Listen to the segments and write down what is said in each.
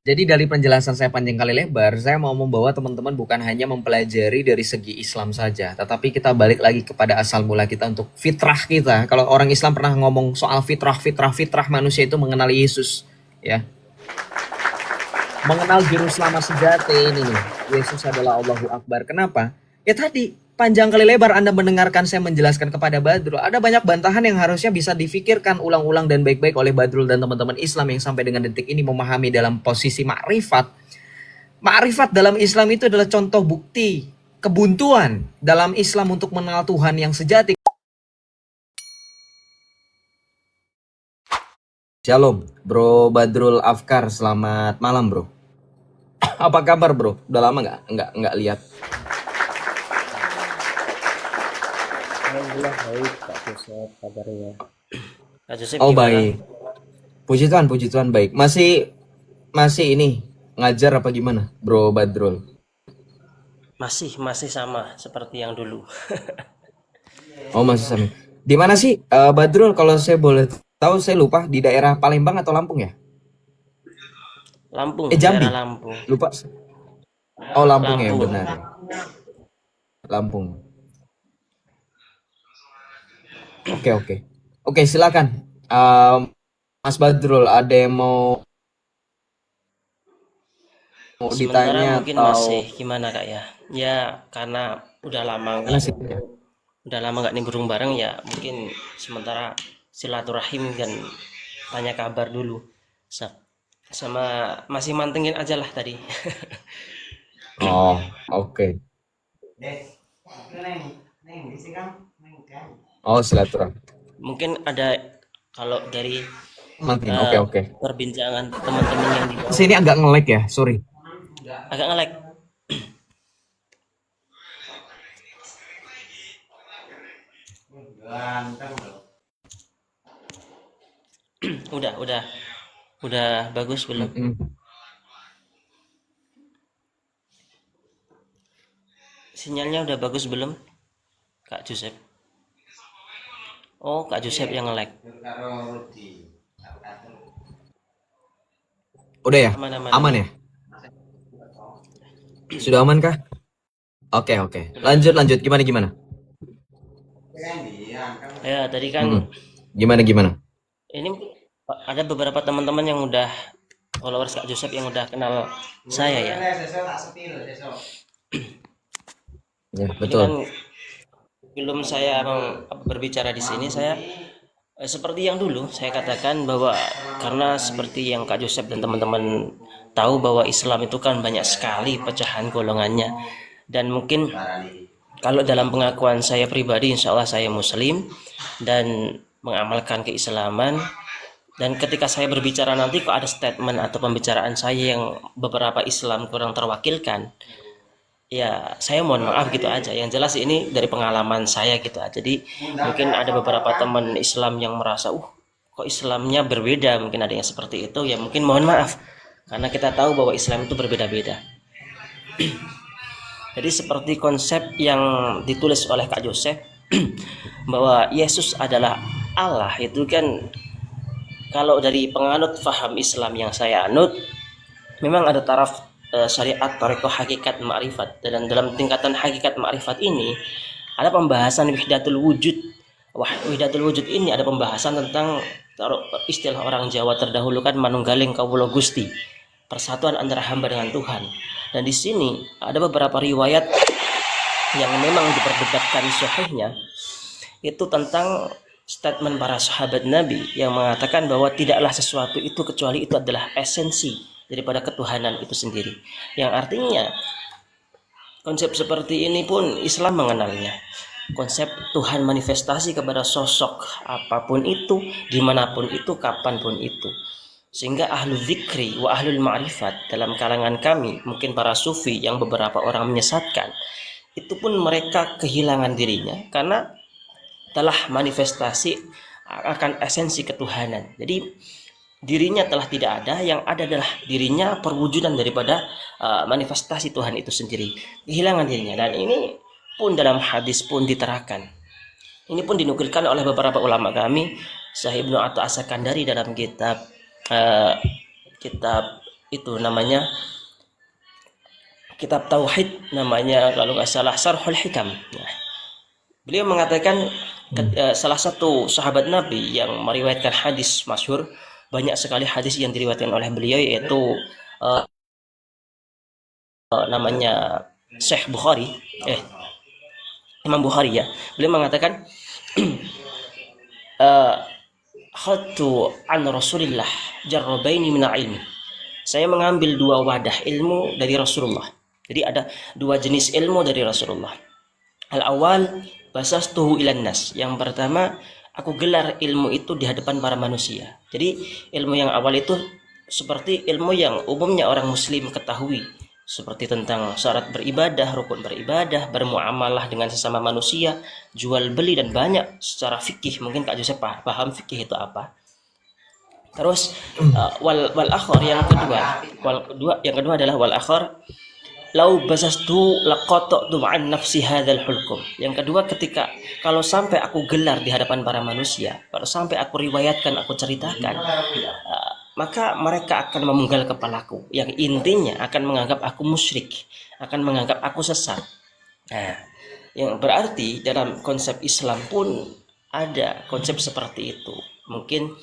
Jadi dari penjelasan saya panjang kali lebar, saya mau membawa teman-teman bukan hanya mempelajari dari segi Islam saja, tetapi kita balik lagi kepada asal mula kita untuk fitrah kita. Kalau orang Islam pernah ngomong soal fitrah manusia itu mengenali Yesus, ya. Mengenal juru selamat sejati ini nih. Yesus adalah Allahu Akbar. Kenapa? Ya tadi, panjang kali lebar Anda mendengarkan saya menjelaskan kepada Badrul. Ada banyak bantahan yang harusnya bisa difikirkan ulang-ulang dan baik-baik oleh Badrul dan teman-teman Islam yang sampai dengan detik ini memahami dalam posisi makrifat. Makrifat dalam Islam itu adalah contoh bukti kebuntuan dalam Islam untuk mengenal Tuhan yang sejati. Shalom, Bro Badrul Afkar. Selamat malam, Bro. Apa kabar, Bro? Udah lama nggak lihat. Alhamdulillah baik Kak Joseph kabarnya. Kak Joseph Oh, gimana? baik. Puji Tuhan baik. Masih ini ngajar apa gimana, Bro Badrul? Masih sama seperti yang dulu. Oh, masih sama. Di mana sih, Badrul? Kalau saya boleh tahu, saya lupa. Di daerah Palembang atau Lampung ya? Lampung, Jambi. daerah Lampung. Lupa. Oh, Lampung ya, Lampung. benar. Lampung. Oke, silakan. Mas Badrul, ada yang mau Sementara ditanya mungkin atau masih gimana Kak ya? Ya karena udah lama mana sih? nggak nimbrung bareng ya, mungkin sementara silaturahim dan tanya kabar dulu. Sama masih mantengin aja lah tadi. Oh, oke. Oh, silaturahmi. Mungkin ada kalau dari Makin, oke. perbincangan teman-teman yang di bawah Sini agak nge-lag ya, sorry. agak nge-lag. Udah bagus belum? Sinyalnya udah bagus belum, Kak Joseph? Oh, Kak Joseph yang nge-lag. Udah ya? Aman. Aman ya? Sudah aman kah? Oke. Lanjut. Gimana? Ya, tadi kan Gimana? ini ada beberapa teman-teman yang udah followers Kak Joseph yang udah kenal saya ya. Ya, Ini betul. kan belum saya berbicara di sini, saya seperti yang dulu saya katakan bahwa karena seperti yang Kak Joseph dan teman-teman tahu bahwa Islam itu kan banyak sekali pecahan golongannya, dan mungkin kalau dalam pengakuan saya pribadi insya Allah saya muslim dan mengamalkan keislaman, dan ketika saya berbicara nanti kok ada statement atau pembicaraan saya yang beberapa Islam kurang terwakilkan, ya saya mohon maaf gitu aja. Yang jelas ini dari pengalaman saya gitu aja. Jadi mungkin ada beberapa teman Islam yang merasa kok Islamnya berbeda, mungkin ada yang seperti itu, ya mungkin mohon maaf karena kita tahu bahwa Islam itu berbeda-beda. Jadi seperti konsep yang ditulis oleh Kak Joseph bahwa Yesus adalah Allah, itu kan kalau dari penganut faham Islam yang saya anut, memang ada taraf syariat, tarekat, hakikat, ma'rifat. Dan dalam tingkatan hakikat ma'rifat ini ada pembahasan wahdatul wujud. Wahdatul wujud ini ada pembahasan tentang istilah orang Jawa terdahulu kan manunggaling kawula Gusti, persatuan antara hamba dengan Tuhan. Dan di sini ada beberapa riwayat yang memang diperdebatkan sahihnya, itu tentang statement para sahabat Nabi yang mengatakan bahwa tidaklah sesuatu itu kecuali itu adalah esensi daripada ketuhanan itu sendiri. Yang artinya konsep seperti ini pun Islam mengenalnya. Konsep Tuhan manifestasi kepada sosok apapun itu, dimanapun itu, kapanpun itu. Sehingga ahlu zikri wa ahlul ma'rifat dalam kalangan kami, mungkin para sufi yang beberapa orang menyesatkan, itu pun mereka kehilangan dirinya karena telah manifestasi akan esensi ketuhanan. Jadi dirinya telah tidak ada, yang ada adalah dirinya perwujudan daripada manifestasi Tuhan itu sendiri. Kehilangan dirinya, dan ini pun dalam hadis pun diterangkan. Ini pun dinukilkan oleh beberapa ulama kami, Syekh Ibnu Atha As-Sakandari dalam kitab itu namanya kitab tauhid, namanya kalau nggak salah Sarhul Hikam. Nah, beliau mengatakan salah satu sahabat Nabi yang meriwayatkan hadis masyhur, banyak sekali hadis yang diriwayatkan oleh beliau, yaitu eh, namanya Syekh Bukhari, Imam Bukhari ya. Beliau mengatakan khadtu an Rasulillah jarrabaini min ilmi. Saya mengambil dua wadah ilmu dari Rasulullah. Jadi ada dua jenis ilmu dari Rasulullah. Al-awwal basastuhu ilan nas. Yang pertama, aku gelar ilmu itu di hadapan para manusia. Jadi ilmu yang awal itu seperti ilmu yang umumnya orang muslim ketahui, seperti tentang syarat beribadah, rukun beribadah, bermuamalah dengan sesama manusia, jual beli, dan banyak secara fikih. Mungkin Kak Joseph paham fikih itu apa. Terus wal akhar yang kedua adalah wal akhar lau basastu laqattu an nafsi hadzal hulkum. Yang kedua, ketika kalau sampai aku gelar di hadapan para manusia, kalau sampai aku riwayatkan, aku ceritakan, maka mereka akan memenggal kepalaku, yang intinya akan menganggap aku musyrik, akan menganggap aku sesat. Nah, yang berarti dalam konsep Islam pun ada konsep seperti itu. Mungkin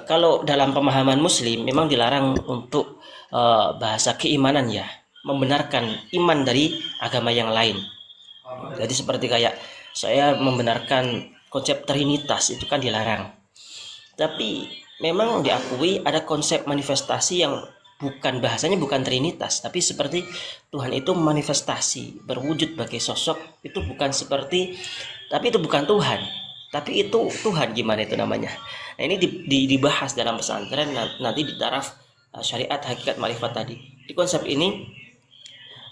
kalau dalam pemahaman muslim memang dilarang untuk bahasa keimanan ya, membenarkan iman dari agama yang lain. Jadi seperti kayak saya membenarkan konsep trinitas, itu kan dilarang. Tapi memang diakui ada konsep manifestasi yang bahasanya bukan trinitas, tapi seperti Tuhan itu manifestasi, berwujud sebagai sosok. Itu bukan seperti, tapi itu bukan Tuhan, tapi itu Tuhan, gimana itu namanya. Nah, ini dibahas dalam pesantren nanti di taraf syariat hakikat marifat tadi. Di konsep ini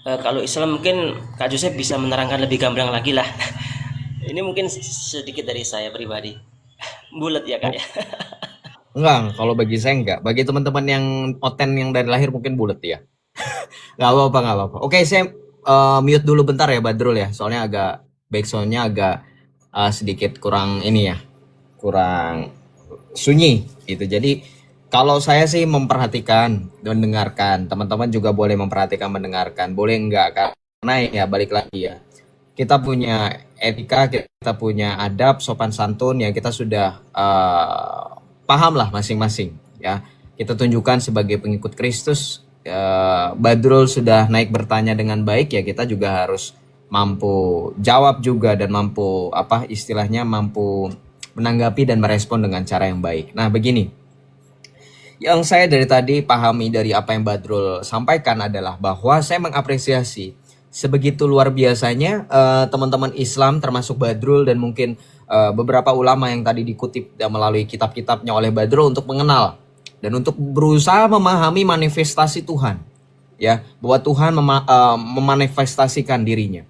kalau Islam mungkin Kak Joseph bisa menerangkan lebih gamblang lagi lah. Ini mungkin sedikit dari saya pribadi. Bulat ya Kak ya. Enggak, kalau bagi saya enggak. Bagi teman-teman yang oten yang dari lahir mungkin bulat ya. Nggak apa-apa. Oke, saya mute dulu bentar ya Badrul ya. Soalnya agak backsoundnya agak sedikit kurang ini ya. Kurang sunyi gitu. Jadi kalau saya sih memperhatikan, mendengarkan. Teman-teman juga boleh memperhatikan, mendengarkan. Boleh enggak, karena ya balik lagi ya. Kita punya etika, kita punya adab, sopan santun yang kita sudah paham lah masing-masing ya. Kita tunjukkan sebagai pengikut Kristus. Badrul sudah naik bertanya dengan baik ya, kita juga harus mampu jawab juga dan mampu mampu menanggapi dan merespon dengan cara yang baik. Nah begini, yang saya dari tadi pahami dari apa yang Badrul sampaikan adalah bahwa saya mengapresiasi sebegitu luar biasanya teman-teman Islam termasuk Badrul dan mungkin beberapa ulama yang tadi dikutip melalui kitab-kitabnya oleh Badrul untuk mengenal dan untuk berusaha memahami manifestasi Tuhan, ya, bahwa Tuhan memanifestasikan dirinya.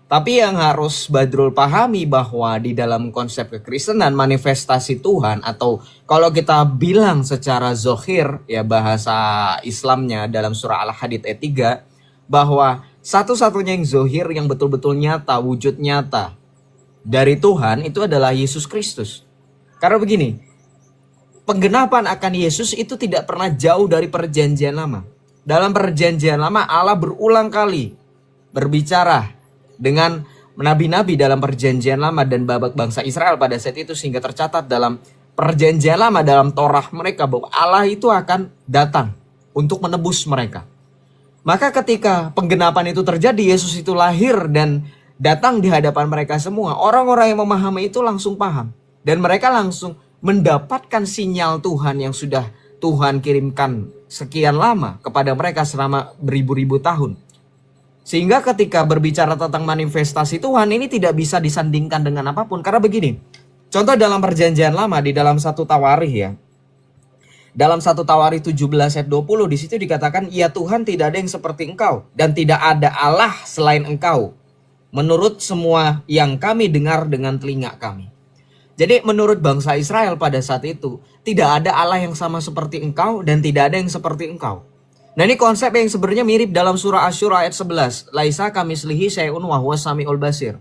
Tapi yang harus Badrul pahami bahwa di dalam konsep kekristenan manifestasi Tuhan, atau kalau kita bilang secara zohir ya bahasa Islamnya dalam surah Al-Hadid ayat 3, bahwa satu-satunya yang zohir yang betul-betul nyata, wujud nyata dari Tuhan itu adalah Yesus Kristus. Karena begini, penggenapan akan Yesus itu tidak pernah jauh dari perjanjian lama. Dalam perjanjian lama Allah berulang kali berbicara dengan nabi-nabi dalam perjanjian lama dan bangsa Israel pada saat itu, sehingga tercatat dalam perjanjian lama dalam Torah mereka bahwa Allah itu akan datang untuk menebus mereka. Maka ketika penggenapan itu terjadi, Yesus itu lahir dan datang di hadapan mereka semua. Orang-orang yang memahami itu langsung paham. Dan mereka langsung mendapatkan sinyal Tuhan yang sudah Tuhan kirimkan sekian lama kepada mereka selama beribu-ribu tahun. Sehingga ketika berbicara tentang manifestasi Tuhan ini tidak bisa disandingkan dengan apapun. Karena begini, contoh dalam perjanjian lama di dalam 1 Tawarikh ya. Dalam 1 Tawarikh 17 ayat 20 di situ dikatakan, ya Tuhan tidak ada yang seperti engkau dan tidak ada Allah selain engkau. Menurut semua yang kami dengar dengan telinga kami. Jadi menurut bangsa Israel pada saat itu, tidak ada Allah yang sama seperti engkau dan tidak ada yang seperti engkau. Nah ini konsep yang sebenarnya mirip dalam surah Asy-Syura ayat 11. Laisa kamislihi syai'un wa huwas samiul basir.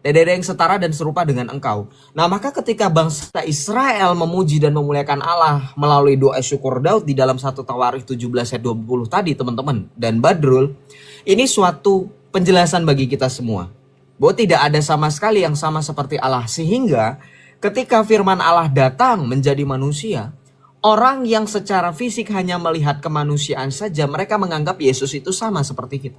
Tidak ada yang setara dan serupa dengan engkau. Nah, maka ketika bangsa Israel memuji dan memuliakan Allah melalui doa syukur Daud di dalam 1 Tawarikh 17 ayat 20 tadi teman-teman dan Badrul, ini suatu penjelasan bagi kita semua bahwa tidak ada sama sekali yang sama seperti Allah, sehingga ketika firman Allah datang menjadi manusia, orang yang secara fisik hanya melihat kemanusiaan saja, mereka menganggap Yesus itu sama seperti kita.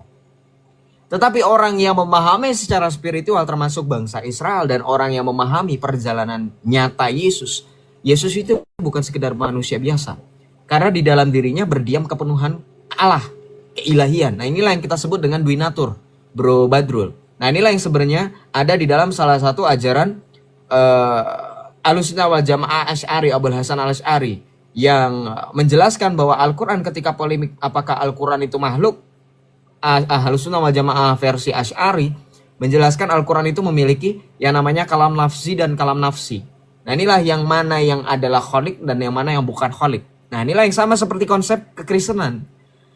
Tetapi orang yang memahami secara spiritual, termasuk bangsa Israel dan orang yang memahami perjalanan nyata Yesus, Yesus itu bukan sekedar manusia biasa. Karena di dalam dirinya berdiam kepenuhan Allah, keilahian. Nah, inilah yang kita sebut dengan duinatur, Bro Badrul. Nah, inilah yang sebenarnya ada di dalam salah satu ajaran Ahlussunnah wal Jamaah Asy'ari, Abul Hasan Al-Asy'ari, yang menjelaskan bahwa Al-Quran ketika polemik apakah Al-Quran itu makhluk, Ahlussunnah wal Jamaah versi Asy'ari menjelaskan Al-Quran itu memiliki yang namanya kalam lafzi dan kalam nafsi. Nah, inilah yang mana yang adalah kholik dan yang mana yang bukan kholik. Nah, inilah yang sama seperti konsep kekristenan.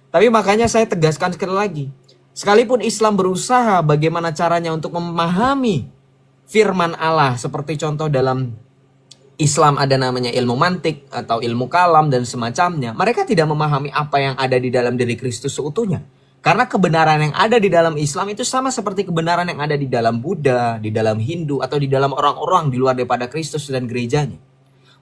Tapi makanya saya tegaskan sekali lagi, sekalipun Islam berusaha bagaimana caranya untuk memahami firman Allah, seperti contoh dalam Islam ada namanya ilmu mantik atau ilmu kalam dan semacamnya, mereka tidak memahami apa yang ada di dalam diri Kristus seutuhnya. Karena kebenaran yang ada di dalam Islam itu sama seperti kebenaran yang ada di dalam Buddha, di dalam Hindu, atau di dalam orang-orang di luar daripada Kristus dan gerejanya.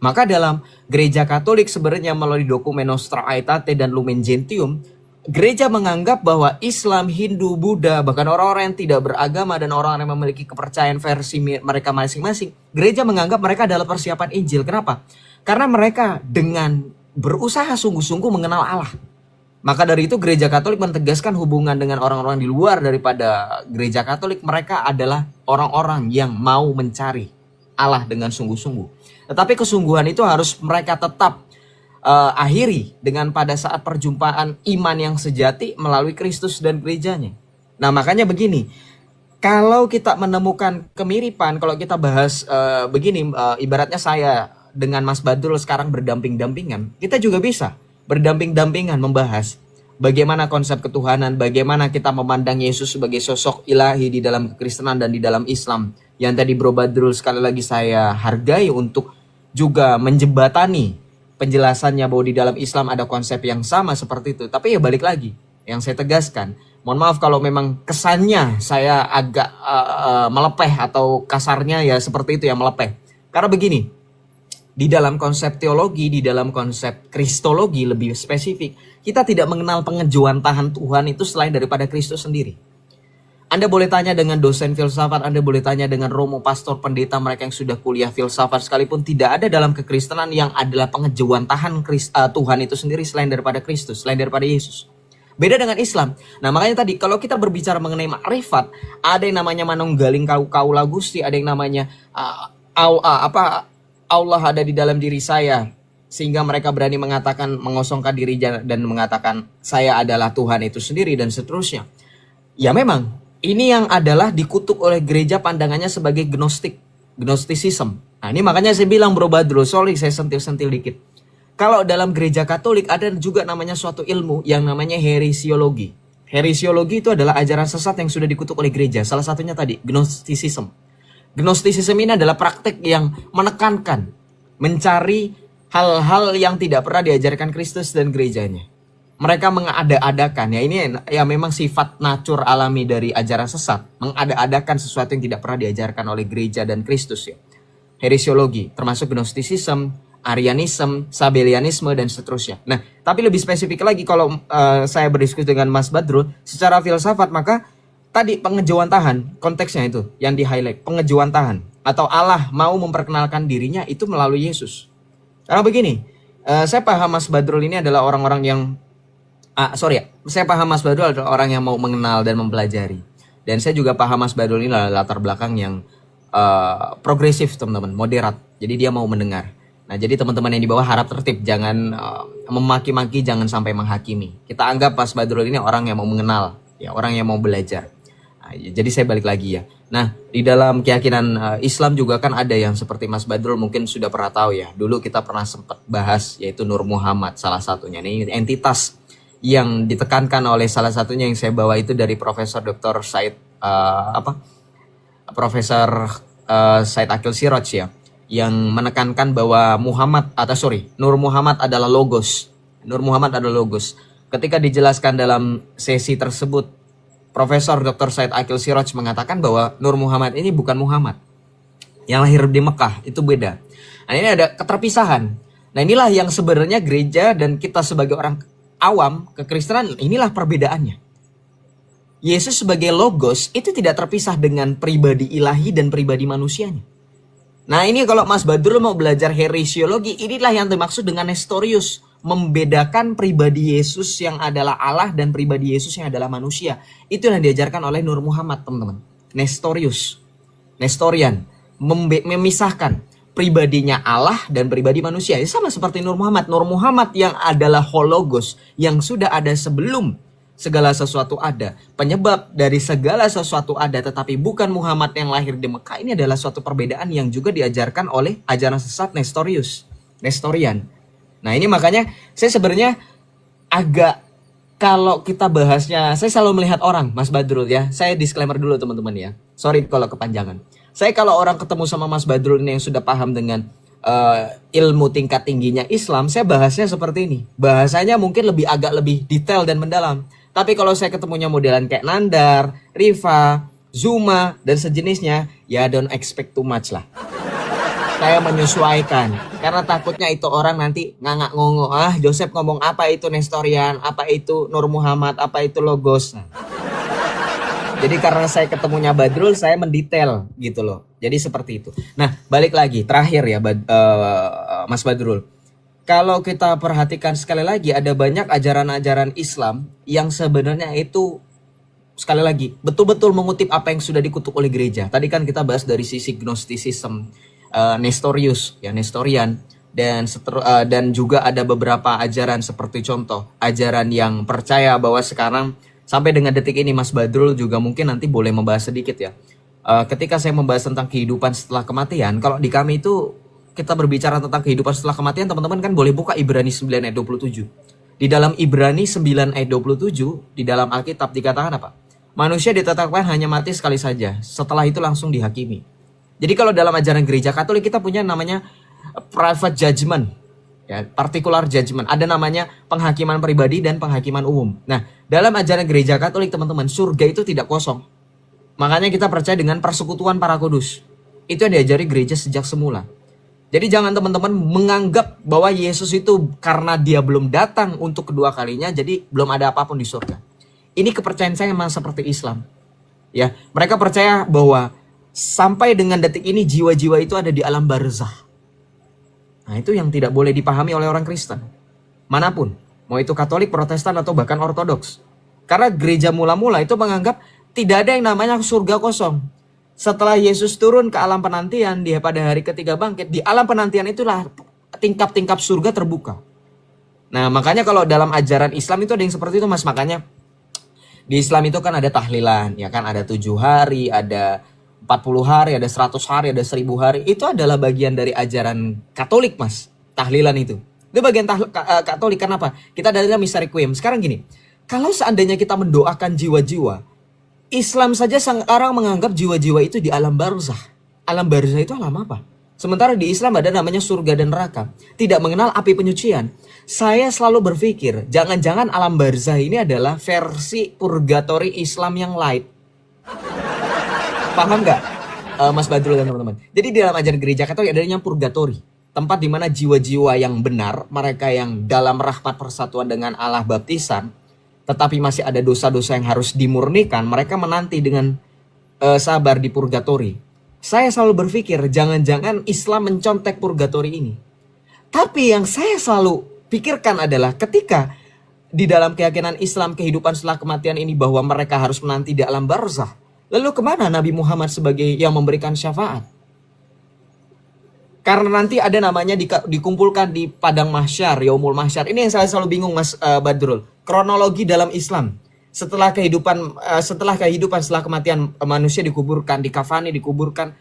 Maka dalam gereja Katolik sebenarnya melalui dokumen Nostra Aetate dan Lumen Gentium, gereja menganggap bahwa Islam, Hindu, Buddha, bahkan orang-orang yang tidak beragama dan orang yang memiliki kepercayaan versi mereka masing-masing, gereja menganggap mereka adalah persiapan Injil. Kenapa? Karena mereka dengan berusaha sungguh-sungguh mengenal Allah. Maka dari itu gereja Katolik menegaskan hubungan dengan orang-orang di luar daripada gereja Katolik. Mereka adalah orang-orang yang mau mencari Allah dengan sungguh-sungguh. Tetapi kesungguhan itu harus mereka tetap akhiri dengan pada saat perjumpaan iman yang sejati melalui Kristus dan gerejanya. Nah, makanya begini, kalau kita menemukan kemiripan, kalau kita bahas begini, ibaratnya saya dengan Mas Badrul sekarang berdamping-dampingan, kita juga bisa berdamping-dampingan membahas bagaimana konsep ketuhanan, bagaimana kita memandang Yesus sebagai sosok ilahi di dalam kekristenan dan di dalam Islam. Yang tadi Bro Badrul sekali lagi saya hargai untuk juga menjembatani penjelasannya bahwa di dalam Islam ada konsep yang sama seperti itu. Tapi ya balik lagi, yang saya tegaskan, mohon maaf kalau memang kesannya saya agak melepeh atau kasarnya ya seperti itu ya, melepeh. Karena begini, di dalam konsep teologi, di dalam konsep kristologi lebih spesifik, kita tidak mengenal pengejuantahan Tuhan itu selain daripada Kristus sendiri. Anda boleh tanya dengan dosen filsafat, Anda boleh tanya dengan romo, pastor, pendeta, mereka yang sudah kuliah filsafat sekalipun, tidak ada dalam kekristenan yang adalah pengejuantahan Tuhan itu sendiri selain daripada Kristus, selain daripada Yesus. Beda dengan Islam. Nah, makanya tadi kalau kita berbicara mengenai makrifat, ada yang namanya manunggaling kaula Gusti, ada yang namanya Allah ada di dalam diri saya, sehingga mereka berani mengatakan, mengosongkan diri dan mengatakan saya adalah Tuhan itu sendiri dan seterusnya. Ya memang ini yang adalah dikutuk oleh gereja pandangannya sebagai gnosticism. Nah, ini makanya saya bilang Bro Badrul, sorry saya sentil-sentil dikit. Kalau dalam gereja Katolik ada juga namanya suatu ilmu yang namanya heresiologi. Heresiologi itu adalah ajaran sesat yang sudah dikutuk oleh gereja. Salah satunya tadi gnosticism. Gnosticism ini adalah praktek yang menekankan, mencari hal-hal yang tidak pernah diajarkan Kristus dan gerejanya. Mereka mengada-adakan, ya ini ya memang sifat natur alami dari ajaran sesat, mengada-adakan sesuatu yang tidak pernah diajarkan oleh gereja dan Kristus ya. Heresiologi, termasuk Gnosticism, Arianism, Sabellianisme dan seterusnya. Nah, tapi lebih spesifik lagi kalau saya berdiskusi dengan Mas Badrul secara filsafat, maka tadi pengejuantahan, konteksnya itu yang di-highlight, pengejuantahan atau Allah mau memperkenalkan dirinya itu melalui Yesus. Karena begini, saya paham Mas Badrul ini adalah orang-orang yang saya paham Mas Badrul adalah orang yang mau mengenal dan mempelajari. Dan saya juga paham Mas Badrul ini adalah latar belakang yang progresif teman-teman, moderat. Jadi dia mau mendengar. Nah, jadi teman-teman yang di bawah harap tertib, jangan memaki-maki, jangan sampai menghakimi. Kita anggap Mas Badrul ini orang yang mau mengenal, ya, orang yang mau belajar. Nah, jadi saya balik lagi ya. Nah, di dalam keyakinan Islam juga kan ada yang seperti Mas Badrul mungkin sudah pernah tahu ya. Dulu kita pernah sempat bahas, yaitu Nur Muhammad salah satunya. Ini entitas yang ditekankan oleh salah satunya yang saya bawa itu dari Profesor Dr. Said Profesor Said Akil Siraj ya, yang menekankan bahwa Nur Muhammad adalah logos. Nur Muhammad adalah logos. Ketika dijelaskan dalam sesi tersebut, Profesor Dr. Said Akil Siraj mengatakan bahwa Nur Muhammad ini bukan Muhammad yang lahir di Mekah, itu beda. Nah, ini ada keterpisahan. Nah, inilah yang sebenarnya gereja dan kita sebagai orang awam kekristenan, inilah perbedaannya. Yesus sebagai logos itu tidak terpisah dengan pribadi ilahi dan pribadi manusianya. Nah, ini kalau Mas Badrul mau belajar heresiologi, inilah yang dimaksud dengan Nestorius, membedakan pribadi Yesus yang adalah Allah dan pribadi Yesus yang adalah manusia. Itu yang diajarkan oleh Nur Muhammad, teman-teman. Nestorian, memisahkan pribadinya Allah dan pribadi manusia. Ya, sama seperti Nur Muhammad. Nur Muhammad yang adalah hologos, yang sudah ada sebelum segala sesuatu ada. Penyebab dari segala sesuatu ada, tetapi bukan Muhammad yang lahir di Mekah. Ini adalah suatu perbedaan yang juga diajarkan oleh ajaran sesat Nestorian. Nah, ini makanya saya sebenarnya agak, kalau kita bahasnya, saya selalu melihat orang, Mas Badrul ya. Saya disclaimer dulu teman-teman ya. Sorry kalau kepanjangan. Saya kalau orang ketemu sama Mas Badrul ini yang sudah paham dengan ilmu tingkat tingginya Islam, saya bahasnya seperti ini. Bahasanya mungkin agak lebih detail dan mendalam. Tapi kalau saya ketemunya modelan kayak Nandar, Riva, Zuma, dan sejenisnya, ya don't expect too much lah. Saya menyesuaikan, karena takutnya itu orang nanti ngangak-ngongo. Joseph ngomong apa itu Nestorian, apa itu Nur Muhammad, apa itu Logos. Nah, jadi karena saya ketemunya Badrul, saya mendetail gitu loh. Jadi seperti itu. Nah, balik lagi, terakhir ya Mas Badrul. Kalau kita perhatikan sekali lagi, ada banyak ajaran-ajaran Islam yang sebenarnya itu, sekali lagi, betul-betul mengutip apa yang sudah dikutuk oleh gereja. Tadi kan kita bahas dari sisi Gnosticism, Nestorian, dan juga ada beberapa ajaran seperti contoh, ajaran yang percaya bahwa sekarang, sampai dengan detik ini Mas Badrul juga mungkin nanti boleh membahas sedikit ya. Ketika saya membahas tentang kehidupan setelah kematian, kalau di kami itu, kita berbicara tentang kehidupan setelah kematian, teman-teman kan boleh buka Ibrani 9 ayat 27. Di dalam Ibrani 9 ayat 27, di dalam Alkitab dikatakan apa? Manusia ditetapkan hanya mati sekali saja, setelah itu langsung dihakimi. Jadi kalau dalam ajaran gereja Katolik kita punya namanya private judgment, ya, particular judgment. Ada namanya penghakiman pribadi dan penghakiman umum. Nah, dalam ajaran gereja Katolik teman-teman, surga itu tidak kosong. Makanya kita percaya dengan persekutuan para kudus. Itu yang diajari gereja sejak semula. Jadi jangan teman-teman menganggap bahwa Yesus itu karena dia belum datang untuk kedua kalinya, jadi belum ada apapun di surga. Ini kepercayaan saya memang seperti Islam. Ya, mereka percaya bahwa sampai dengan detik ini jiwa-jiwa itu ada di alam barzah. Nah, itu yang tidak boleh dipahami oleh orang Kristen. Manapun, mau itu Katolik, Protestan, atau bahkan Ortodoks. Karena gereja mula-mula itu menganggap tidak ada yang namanya surga kosong. Setelah Yesus turun ke alam penantian, dia pada hari ketiga bangkit, di alam penantian itulah tingkap-tingkap surga terbuka. Nah, makanya kalau dalam ajaran Islam itu ada yang seperti itu, Mas. Makanya di Islam itu kan ada tahlilan, ya kan, ada 7 hari, ada 40 hari, ada 100 hari, ada 1000 hari. Itu adalah bagian dari ajaran Katolik, Mas. Tahlilan itu bagian Katolik. Kenapa? Kita ada Miseriquim. Sekarang gini, kalau seandainya kita mendoakan jiwa-jiwa, Islam saja sekarang menganggap jiwa-jiwa itu di alam barzah. Alam barzah itu alam apa? Sementara di Islam ada namanya surga dan neraka. Tidak mengenal api penyucian. Saya selalu berpikir, jangan-jangan alam barzah ini adalah versi purgatori Islam yang light. Paham nggak, Mas Badrul dan teman-teman? Jadi di dalam ajaran gereja Katolik ada yang purgatori. Tempat di mana jiwa-jiwa yang benar, mereka yang dalam rahmat persatuan dengan Allah baptisan, tetapi masih ada dosa-dosa yang harus dimurnikan, mereka menanti dengan sabar di purgatori. Saya selalu berpikir, jangan-jangan Islam mencontek purgatori ini. Tapi yang saya selalu pikirkan adalah ketika di dalam keyakinan Islam kehidupan setelah kematian ini bahwa mereka harus menanti di alam barzah, lalu kemana Nabi Muhammad sebagai yang memberikan syafaat? Karena nanti ada namanya dikumpulkan di padang mahsyar, yaumul mahsyar. Ini yang saya selalu bingung, Mas Badrul. Kronologi dalam Islam. Setelah kehidupan setelah kematian manusia dikuburkan, dikafani, dikuburkan.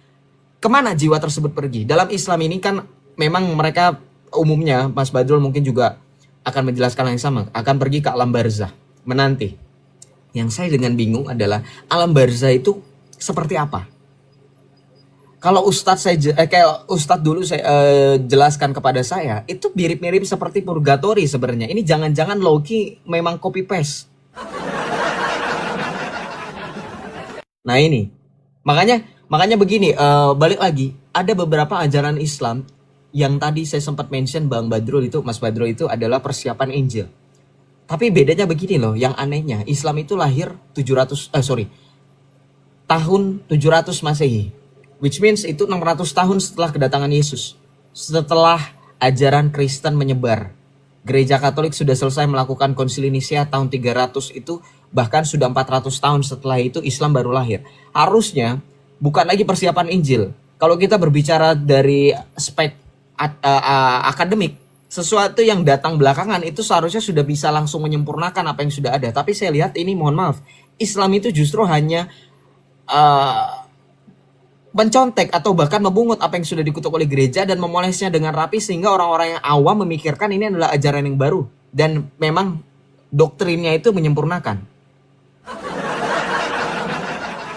Kemana jiwa tersebut pergi? Dalam Islam ini kan memang mereka umumnya, Mas Badrul mungkin juga akan menjelaskan yang sama. Akan pergi ke alam barzah, menanti. Yang saya dengan bingung adalah alam barzah itu seperti apa? Kalau kayak Ustadz dulu saya jelaskan kepada saya, itu mirip-mirip seperti purgatory sebenarnya. Ini jangan-jangan Loki memang copy paste. Nah ini, makanya begini, balik lagi, ada beberapa ajaran Islam yang tadi saya sempat mention Mas Badrul itu adalah persiapan Injil. Tapi bedanya begini loh, yang anehnya Islam itu lahir tahun 700 Masehi, which means itu 600 tahun setelah kedatangan Yesus. Setelah ajaran Kristen menyebar, Gereja Katolik sudah selesai melakukan konsili Nisea tahun 300 itu, bahkan sudah 400 tahun setelah itu Islam baru lahir. Harusnya bukan lagi persiapan Injil. Kalau kita berbicara dari aspek akademik, sesuatu yang datang belakangan itu seharusnya sudah bisa langsung menyempurnakan apa yang sudah ada. Tapi saya lihat ini, mohon maaf, Islam itu justru hanya mencontek atau bahkan memungut apa yang sudah dikutuk oleh gereja dan memolesnya dengan rapi, sehingga orang-orang yang awam memikirkan ini adalah ajaran yang baru dan memang doktrinnya itu menyempurnakan.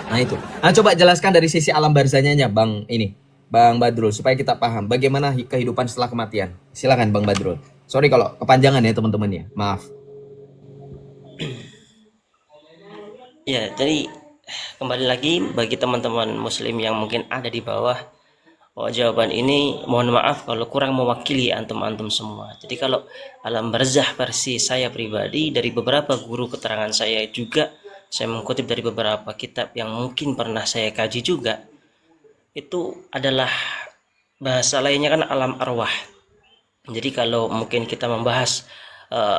Nah itu. Nah coba jelaskan dari sisi alam barzahnya Bang Badrul, supaya kita paham bagaimana kehidupan setelah kematian. Silakan Bang Badrul. Sorry kalau kepanjangan ya teman-teman ya. Maaf. Ya, jadi kembali lagi bagi teman-teman muslim yang mungkin ada di bawah, jawaban ini mohon maaf kalau kurang mewakili antum-antum semua. Jadi kalau alam barzah versi saya pribadi, dari beberapa guru keterangan saya juga, saya mengutip dari beberapa kitab yang mungkin pernah saya kaji juga, itu adalah bahasa lainnya kan alam arwah. Jadi kalau mungkin kita membahas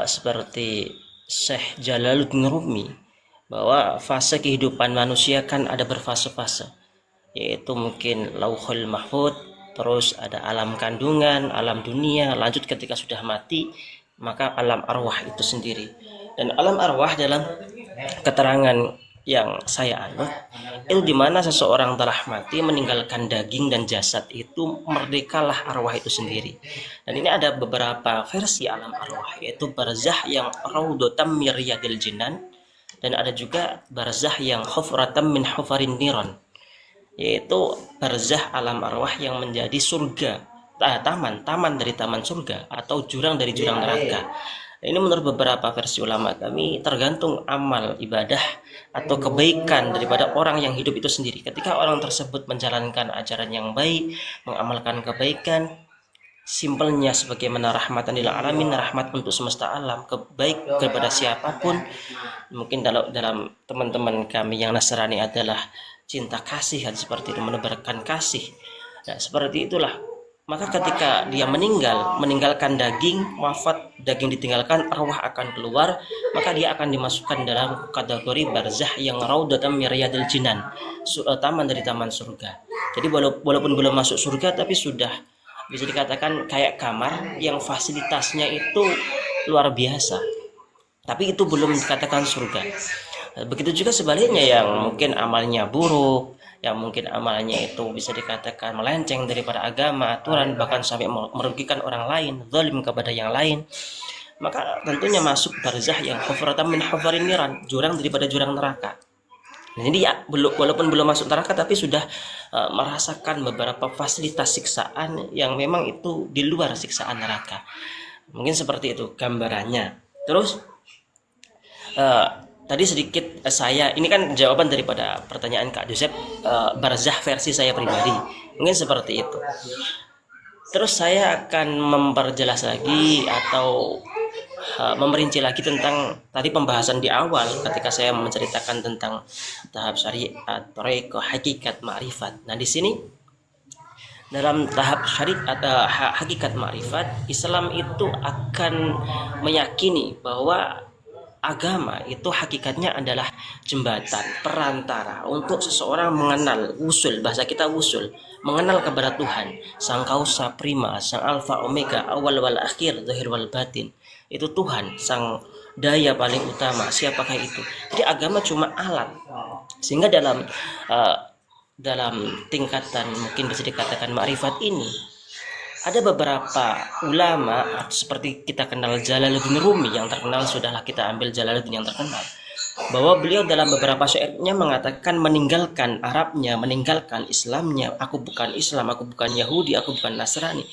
seperti Syekh Jalaluddin Rumi, bahwa fase kehidupan manusia kan ada berfase-fase, yaitu mungkin lauhul mahfud, terus ada alam kandungan, alam dunia, lanjut ketika sudah mati maka alam arwah itu sendiri. Dan alam arwah dalam keterangan yang saya anut itu dimana seseorang telah mati meninggalkan daging dan jasad, itu merdekalah arwah itu sendiri. Dan ini ada beberapa versi alam arwah, yaitu barzah yang raudhatam min riyadil jinan, dan ada juga barzah yang hufratam min hufarin niron, yaitu barzah alam arwah yang menjadi surga, taman dari taman surga atau jurang dari jurang neraka. Ini menurut beberapa versi ulama kami tergantung amal ibadah atau kebaikan daripada orang yang hidup itu sendiri. Ketika orang tersebut menjalankan ajaran yang baik, mengamalkan kebaikan, simpelnya sebagaimana rahmatan lil alamin, rahmat untuk semesta alam, baik kepada siapapun. Mungkin dalam teman-teman kami yang Nasrani adalah cinta kasih, seperti itu, menebarkan kasih. Nah, seperti itulah. Maka ketika dia meninggalkan daging, wafat, daging ditinggalkan, arwah akan keluar, maka dia akan dimasukkan dalam kategori barzah yang raudhatam min riyadil jinan, taman dari taman surga. Jadi walaupun belum masuk surga, tapi sudah bisa dikatakan kayak kamar yang fasilitasnya itu luar biasa, tapi itu belum dikatakan surga. Begitu juga sebaliknya yang mungkin amalnya buruk, yang mungkin amalnya itu bisa dikatakan melenceng daripada agama, aturan, bahkan sampai merugikan orang lain, zalim kepada yang lain, maka tentunya masuk barzah yang hufratam min hufarin niran, jurang daripada jurang neraka. Jadi ya, walaupun belum masuk neraka tapi sudah merasakan beberapa fasilitas siksaan yang memang itu di luar siksaan neraka. Mungkin seperti itu gambarannya. Terus tadi sedikit ini kan jawaban daripada pertanyaan Kak Joseph, barzah versi saya pribadi. Mungkin seperti itu. Terus saya akan memperjelas lagi atau memerinci lagi tentang tadi pembahasan di awal ketika saya menceritakan tentang tahap syariat, thariqah, hakikat, ma'rifat. Nah, di sini dalam tahap syariat hakikat ma'rifat, Islam itu akan meyakini bahwa agama itu hakikatnya adalah jembatan, perantara untuk seseorang mengenal usul, bahasa kita usul, mengenal kepada Tuhan, sang kausa prima, sang alfa omega, awal wal akhir, zahir wal batin. Itu Tuhan, sang daya paling utama. Siapakah itu? Jadi agama cuma alat. Sehingga dalam tingkatan mungkin bisa dikatakan ma'rifat ini, ada beberapa ulama seperti kita kenal Jalaluddin Rumi yang terkenal, sudahlah kita ambil Jalaluddin yang terkenal. bahwa beliau dalam beberapa syairnya mengatakan meninggalkan Arabnya, meninggalkan Islamnya, aku bukan Islam, aku bukan Yahudi, aku bukan Nasrani.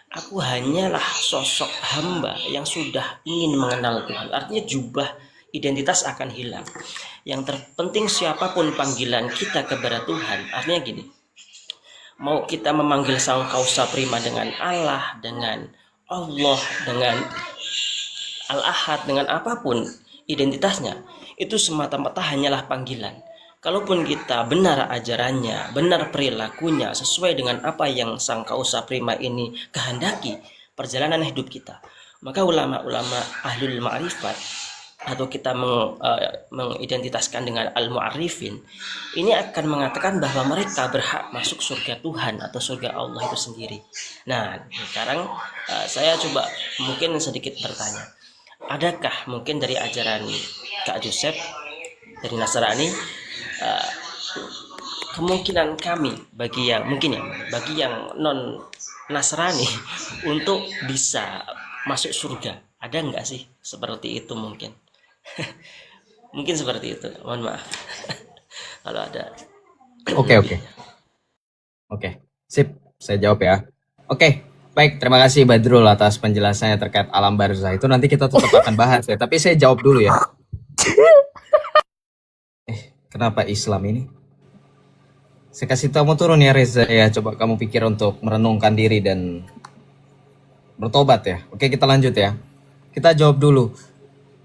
Aku hanyalah sosok hamba yang sudah ingin mengenal Tuhan. Artinya jubah identitas akan hilang. Yang terpenting siapapun panggilan kita kepada Tuhan. Artinya gini, mau kita memanggil Sang Kausa Prima dengan Allah, dengan Allah, dengan Al-Ahad, dengan apapun identitasnya, itu semata-mata hanyalah panggilan. Kalaupun kita benar ajarannya, benar perilakunya, sesuai dengan apa yang Sang Kausa Prima ini kehendaki perjalanan hidup kita, maka ulama-ulama ahlul ma'rifat atau kita mengidentitaskan dengan al-mu'arrifin ini akan mengatakan bahwa mereka berhak masuk surga Tuhan atau surga Allah itu sendiri. Nah, sekarang saya coba mungkin sedikit bertanya, adakah mungkin dari ajaran Kak Joseph dari Nasrani kemungkinan kami bagi yang mungkin ya bagi yang non Nasrani untuk bisa masuk surga, ada nggak sih seperti itu mungkin? Mungkin seperti itu, mohon maaf kalau ada. Oke, sip, saya jawab ya. Oke, baik, terima kasih Badrul atas penjelasannya terkait alam barzah. Itu nanti kita tetap akan bahas ya, tapi saya jawab dulu ya. Kenapa Islam ini? Saya kasih tahu turun ya Reza ya, coba kamu pikir untuk merenungkan diri dan bertobat ya. Oke, kita lanjut ya. Kita jawab dulu.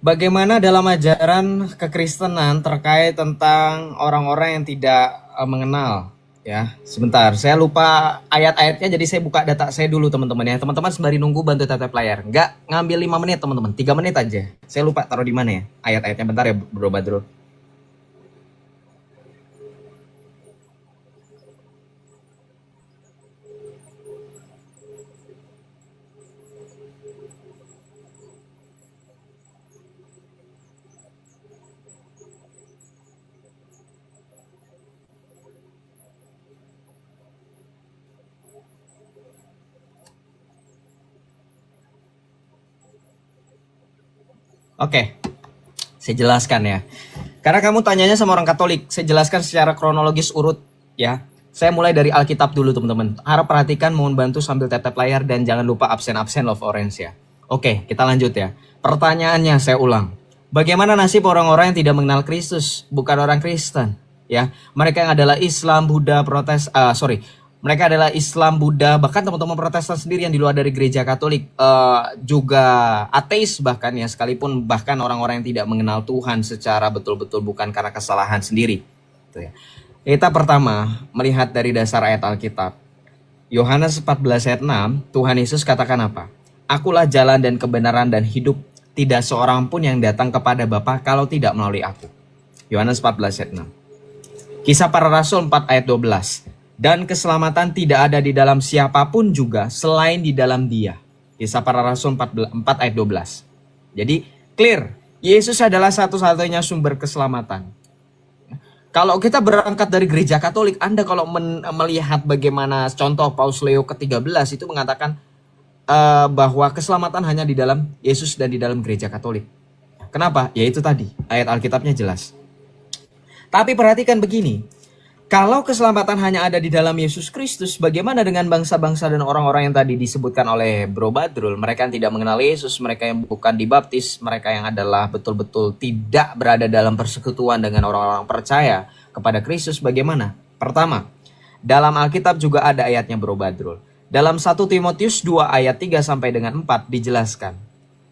Bagaimana dalam ajaran kekristenan terkait tentang orang-orang yang tidak mengenal ya. Sebentar, saya lupa ayat-ayatnya, jadi saya buka data saya dulu teman-teman ya. Teman-teman sembari nunggu bantu tap layar. Enggak ngambil 5 menit teman-teman, 3 menit aja. Saya lupa taruh di mana ya ayat-ayatnya, bentar ya Bro Badrul. Oke, saya jelaskan ya. Karena kamu tanyanya sama orang Katolik, saya jelaskan secara kronologis urut ya. Saya mulai dari Alkitab dulu teman-teman. Harap perhatikan, mohon bantu sambil tap layar dan jangan lupa absen-absen love orange ya. Oke, kita lanjut ya. Pertanyaannya saya ulang. Bagaimana nasib orang-orang yang tidak mengenal Kristus, bukan orang Kristen ya? Mereka yang adalah Islam, Buddha, mereka adalah Islam, Buddha, bahkan teman-teman Protestan sendiri yang di luar dari gereja Katolik juga ateis bahkan ya, sekalipun bahkan orang-orang yang tidak mengenal Tuhan secara betul-betul bukan karena kesalahan sendiri. Gitu ya. Kita pertama melihat dari dasar ayat Alkitab. Yohanes 14 ayat 6, Tuhan Yesus katakan apa? Akulah jalan dan kebenaran dan hidup, tidak seorang pun yang datang kepada Bapa kalau tidak melalui aku. Yohanes 14 ayat 6. Kisah Para Rasul 4 ayat 12. Dan keselamatan tidak ada di dalam siapapun juga selain di dalam Dia. Kisah Para Rasul 4 ayat 12. Jadi clear, Yesus adalah satu-satunya sumber keselamatan. Kalau kita berangkat dari gereja Katolik, Anda kalau melihat bagaimana contoh Paus Leo ke-13 itu mengatakan bahwa keselamatan hanya di dalam Yesus dan di dalam gereja Katolik. Kenapa? Ya itu tadi, ayat Alkitabnya jelas. Tapi perhatikan begini, kalau keselamatan hanya ada di dalam Yesus Kristus, bagaimana dengan bangsa-bangsa dan orang-orang yang tadi disebutkan oleh Bro Badrul? Mereka yang tidak mengenal Yesus, mereka yang bukan dibaptis, mereka yang adalah betul-betul tidak berada dalam persekutuan dengan orang-orang percaya kepada Kristus, bagaimana? Pertama, dalam Alkitab juga ada ayatnya Bro Badrul. Dalam 1 Timotius 2 ayat 3 sampai dengan 4 dijelaskan.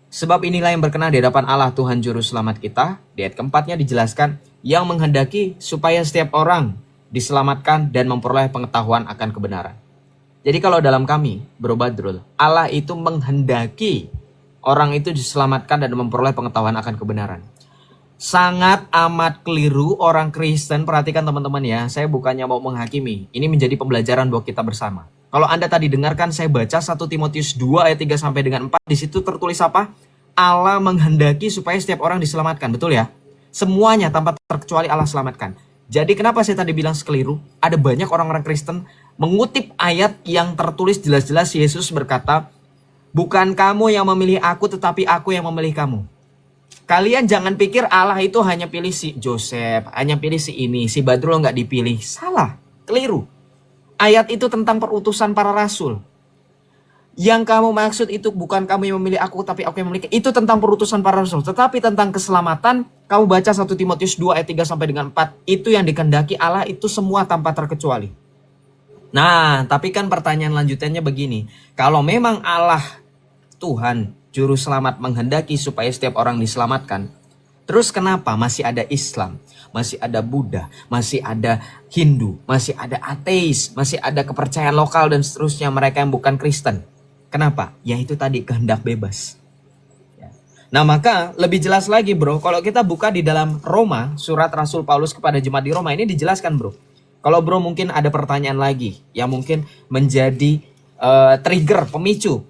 Sebab inilah yang berkenan di hadapan Allah Tuhan Juru Selamat kita. Di ayat keempatnya dijelaskan, yang menghendaki supaya setiap orang diselamatkan dan memperoleh pengetahuan akan kebenaran. Jadi kalau dalam kami, Bro Badrul, Allah itu menghendaki orang itu diselamatkan dan memperoleh pengetahuan akan kebenaran. Sangat amat keliru orang Kristen, perhatikan teman-teman ya, saya bukannya mau menghakimi, ini menjadi pembelajaran buat kita bersama. Kalau Anda tadi dengarkan saya baca 1 Timotius 2 ayat 3 sampai dengan 4, di situ tertulis apa? Allah menghendaki supaya setiap orang diselamatkan, betul ya? Semuanya tanpa terkecuali Allah selamatkan. Jadi kenapa saya tadi bilang sekeliru? Ada banyak orang-orang Kristen mengutip ayat yang tertulis jelas-jelas Yesus berkata, bukan kamu yang memilih aku tetapi aku yang memilih kamu. Kalian jangan pikir Allah itu hanya pilih si Joseph, hanya pilih si ini, si Badrul nggak dipilih. Salah, keliru. Ayat itu tentang perutusan para rasul. Yang kamu maksud itu bukan kamu yang memilih aku, tapi aku yang memilih. Itu tentang perutusan para rasul. Tetapi tentang keselamatan, kamu baca 1 Timotius 2 ayat 3 sampai dengan 4. Itu yang dikehendaki Allah itu semua tanpa terkecuali. Nah, tapi kan pertanyaan lanjutannya begini. Kalau memang Allah, Tuhan, Juru Selamat menghendaki supaya setiap orang diselamatkan, terus kenapa masih ada Islam, masih ada Buddha, masih ada Hindu, masih ada ateis, masih ada kepercayaan lokal dan seterusnya, mereka yang bukan Kristen? Kenapa? Ya itu tadi, kehendak bebas. Nah maka lebih jelas lagi bro, kalau kita buka di dalam Roma, surat Rasul Paulus kepada jemaat di Roma ini dijelaskan bro. Kalau bro mungkin ada pertanyaan lagi yang mungkin menjadi trigger, pemicu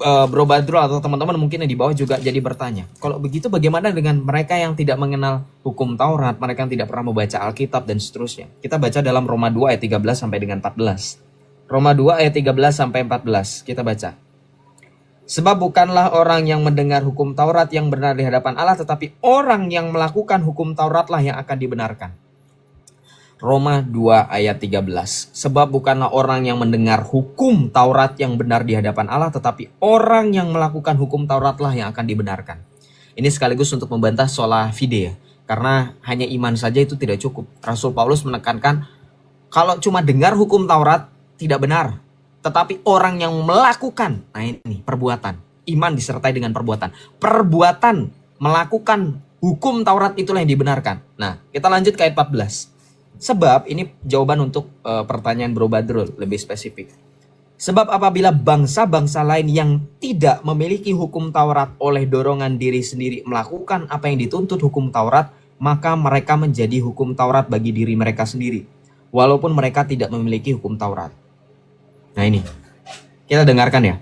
Bro Badrul atau teman-teman mungkin yang di bawah juga jadi bertanya. Kalau begitu bagaimana dengan mereka yang tidak mengenal hukum Taurat, mereka yang tidak pernah membaca Alkitab dan seterusnya? Kita baca dalam Roma 2 ayat 13 sampai dengan 14. Roma 2 ayat 13 sampai 14 kita baca. Sebab bukanlah orang yang mendengar hukum Taurat yang benar di hadapan Allah, tetapi orang yang melakukan hukum Tauratlah yang akan dibenarkan. Roma 2 ayat 13. Sebab bukanlah orang yang mendengar hukum Taurat yang benar di hadapan Allah, tetapi orang yang melakukan hukum Tauratlah yang akan dibenarkan. Ini sekaligus untuk membantah sola fide ya. Karena hanya iman saja itu tidak cukup. Rasul Paulus menekankan kalau cuma dengar hukum Taurat tidak benar. Tetapi orang yang melakukan, nah ini perbuatan. Iman disertai dengan perbuatan. Perbuatan melakukan hukum Taurat itulah yang dibenarkan. Nah kita lanjut ke ayat 14. Sebab, ini jawaban untuk pertanyaan Bro Badrul, lebih spesifik. Sebab apabila bangsa-bangsa lain yang tidak memiliki hukum Taurat oleh dorongan diri sendiri melakukan apa yang dituntut hukum Taurat, maka mereka menjadi hukum Taurat bagi diri mereka sendiri, walaupun mereka tidak memiliki hukum Taurat. Nah ini, kita dengarkan ya.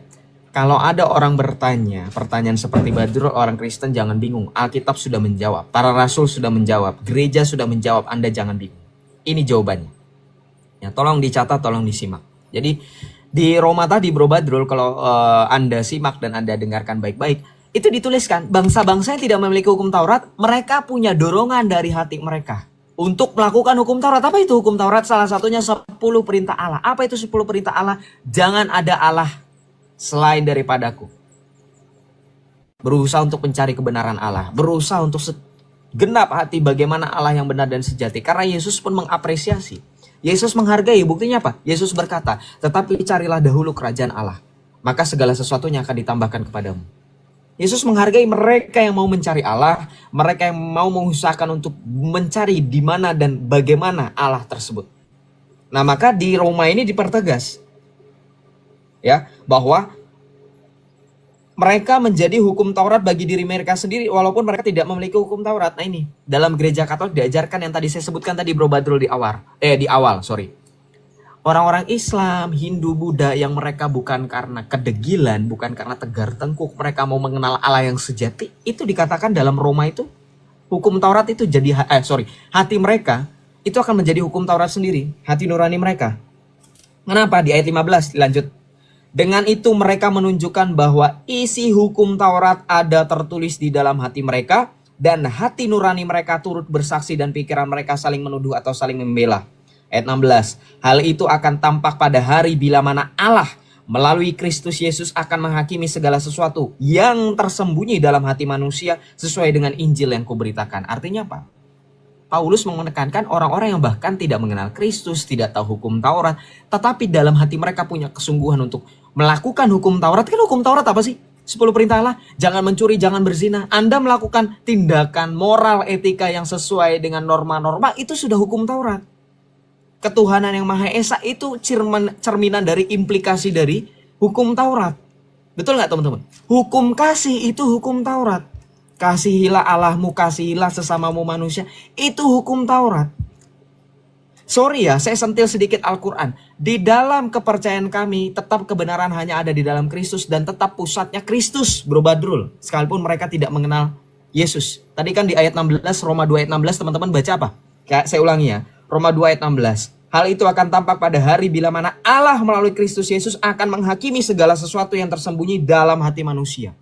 Kalau ada orang bertanya, pertanyaan seperti Badrul, orang Kristen jangan bingung. Alkitab sudah menjawab, para rasul sudah menjawab, gereja sudah menjawab, Anda jangan bingung. Ini jawabannya. Ya, tolong dicatat, tolong disimak. Jadi di Roma tadi Bro Badrul, kalau Anda simak dan Anda dengarkan baik-baik, itu dituliskan bangsa-bangsa yang tidak memiliki hukum Taurat, mereka punya dorongan dari hati mereka untuk melakukan hukum Taurat. Apa itu hukum Taurat? Salah satunya 10 perintah Allah. Apa itu 10 perintah Allah? Jangan ada Allah selain daripadaku. Berusaha untuk mencari kebenaran Allah. Berusaha untuk genap hati bagaimana Allah yang benar dan sejati. Karena Yesus pun mengapresiasi. Yesus menghargai. Buktinya apa? Yesus berkata, tetapi carilah dahulu kerajaan Allah, maka segala sesuatunya akan ditambahkan kepadamu. Yesus menghargai mereka yang mau mencari Allah. Mereka yang mau mengusahakan untuk mencari di mana dan bagaimana Allah tersebut. Nah maka di Roma ini dipertegas ya, bahwa mereka menjadi hukum Taurat bagi diri mereka sendiri walaupun mereka tidak memiliki hukum Taurat. Nah ini dalam gereja Katolik diajarkan yang tadi saya sebutkan tadi Bro Badrul di awal. Orang-orang Islam, Hindu, Buddha yang mereka bukan karena kedegilan, bukan karena tegar tengkuk, mereka mau mengenal Allah yang sejati, itu dikatakan dalam Roma itu hukum Taurat itu jadi hati mereka itu akan menjadi hukum Taurat sendiri, hati nurani mereka. Kenapa? Di ayat 15 dilanjut. Dengan itu mereka menunjukkan bahwa isi hukum Taurat ada tertulis di dalam hati mereka, dan hati nurani mereka turut bersaksi dan pikiran mereka saling menuduh atau saling membela. Ayat 16. Hal itu akan tampak pada hari bila mana Allah melalui Kristus Yesus akan menghakimi segala sesuatu yang tersembunyi dalam hati manusia sesuai dengan Injil yang kuberitakan. Artinya apa? Paulus menekankan orang-orang yang bahkan tidak mengenal Kristus, tidak tahu hukum Taurat, tetapi dalam hati mereka punya kesungguhan untuk melakukan hukum Taurat. Kan hukum Taurat apa sih? 10 perintah Allah, jangan mencuri, jangan berzina. Anda melakukan tindakan moral etika yang sesuai dengan norma-norma, itu sudah hukum Taurat. Ketuhanan yang Maha Esa itu cerminan dari implikasi dari hukum Taurat. Betul nggak teman-teman? Hukum kasih itu hukum Taurat. Kasihilah Allahmu, kasihilah sesamamu manusia. Itu hukum Taurat. Sorry ya, saya sentil sedikit Al-Quran. Di dalam kepercayaan kami, tetap kebenaran hanya ada di dalam Kristus. Dan tetap pusatnya Kristus, Bro Badrul. Sekalipun mereka tidak mengenal Yesus. Tadi kan di ayat 16, Roma 2 ayat 16, teman-teman baca apa? Saya ulangi ya. Roma 2 ayat 16. Hal itu akan tampak pada hari bila mana Allah melalui Kristus Yesus akan menghakimi segala sesuatu yang tersembunyi dalam hati manusia.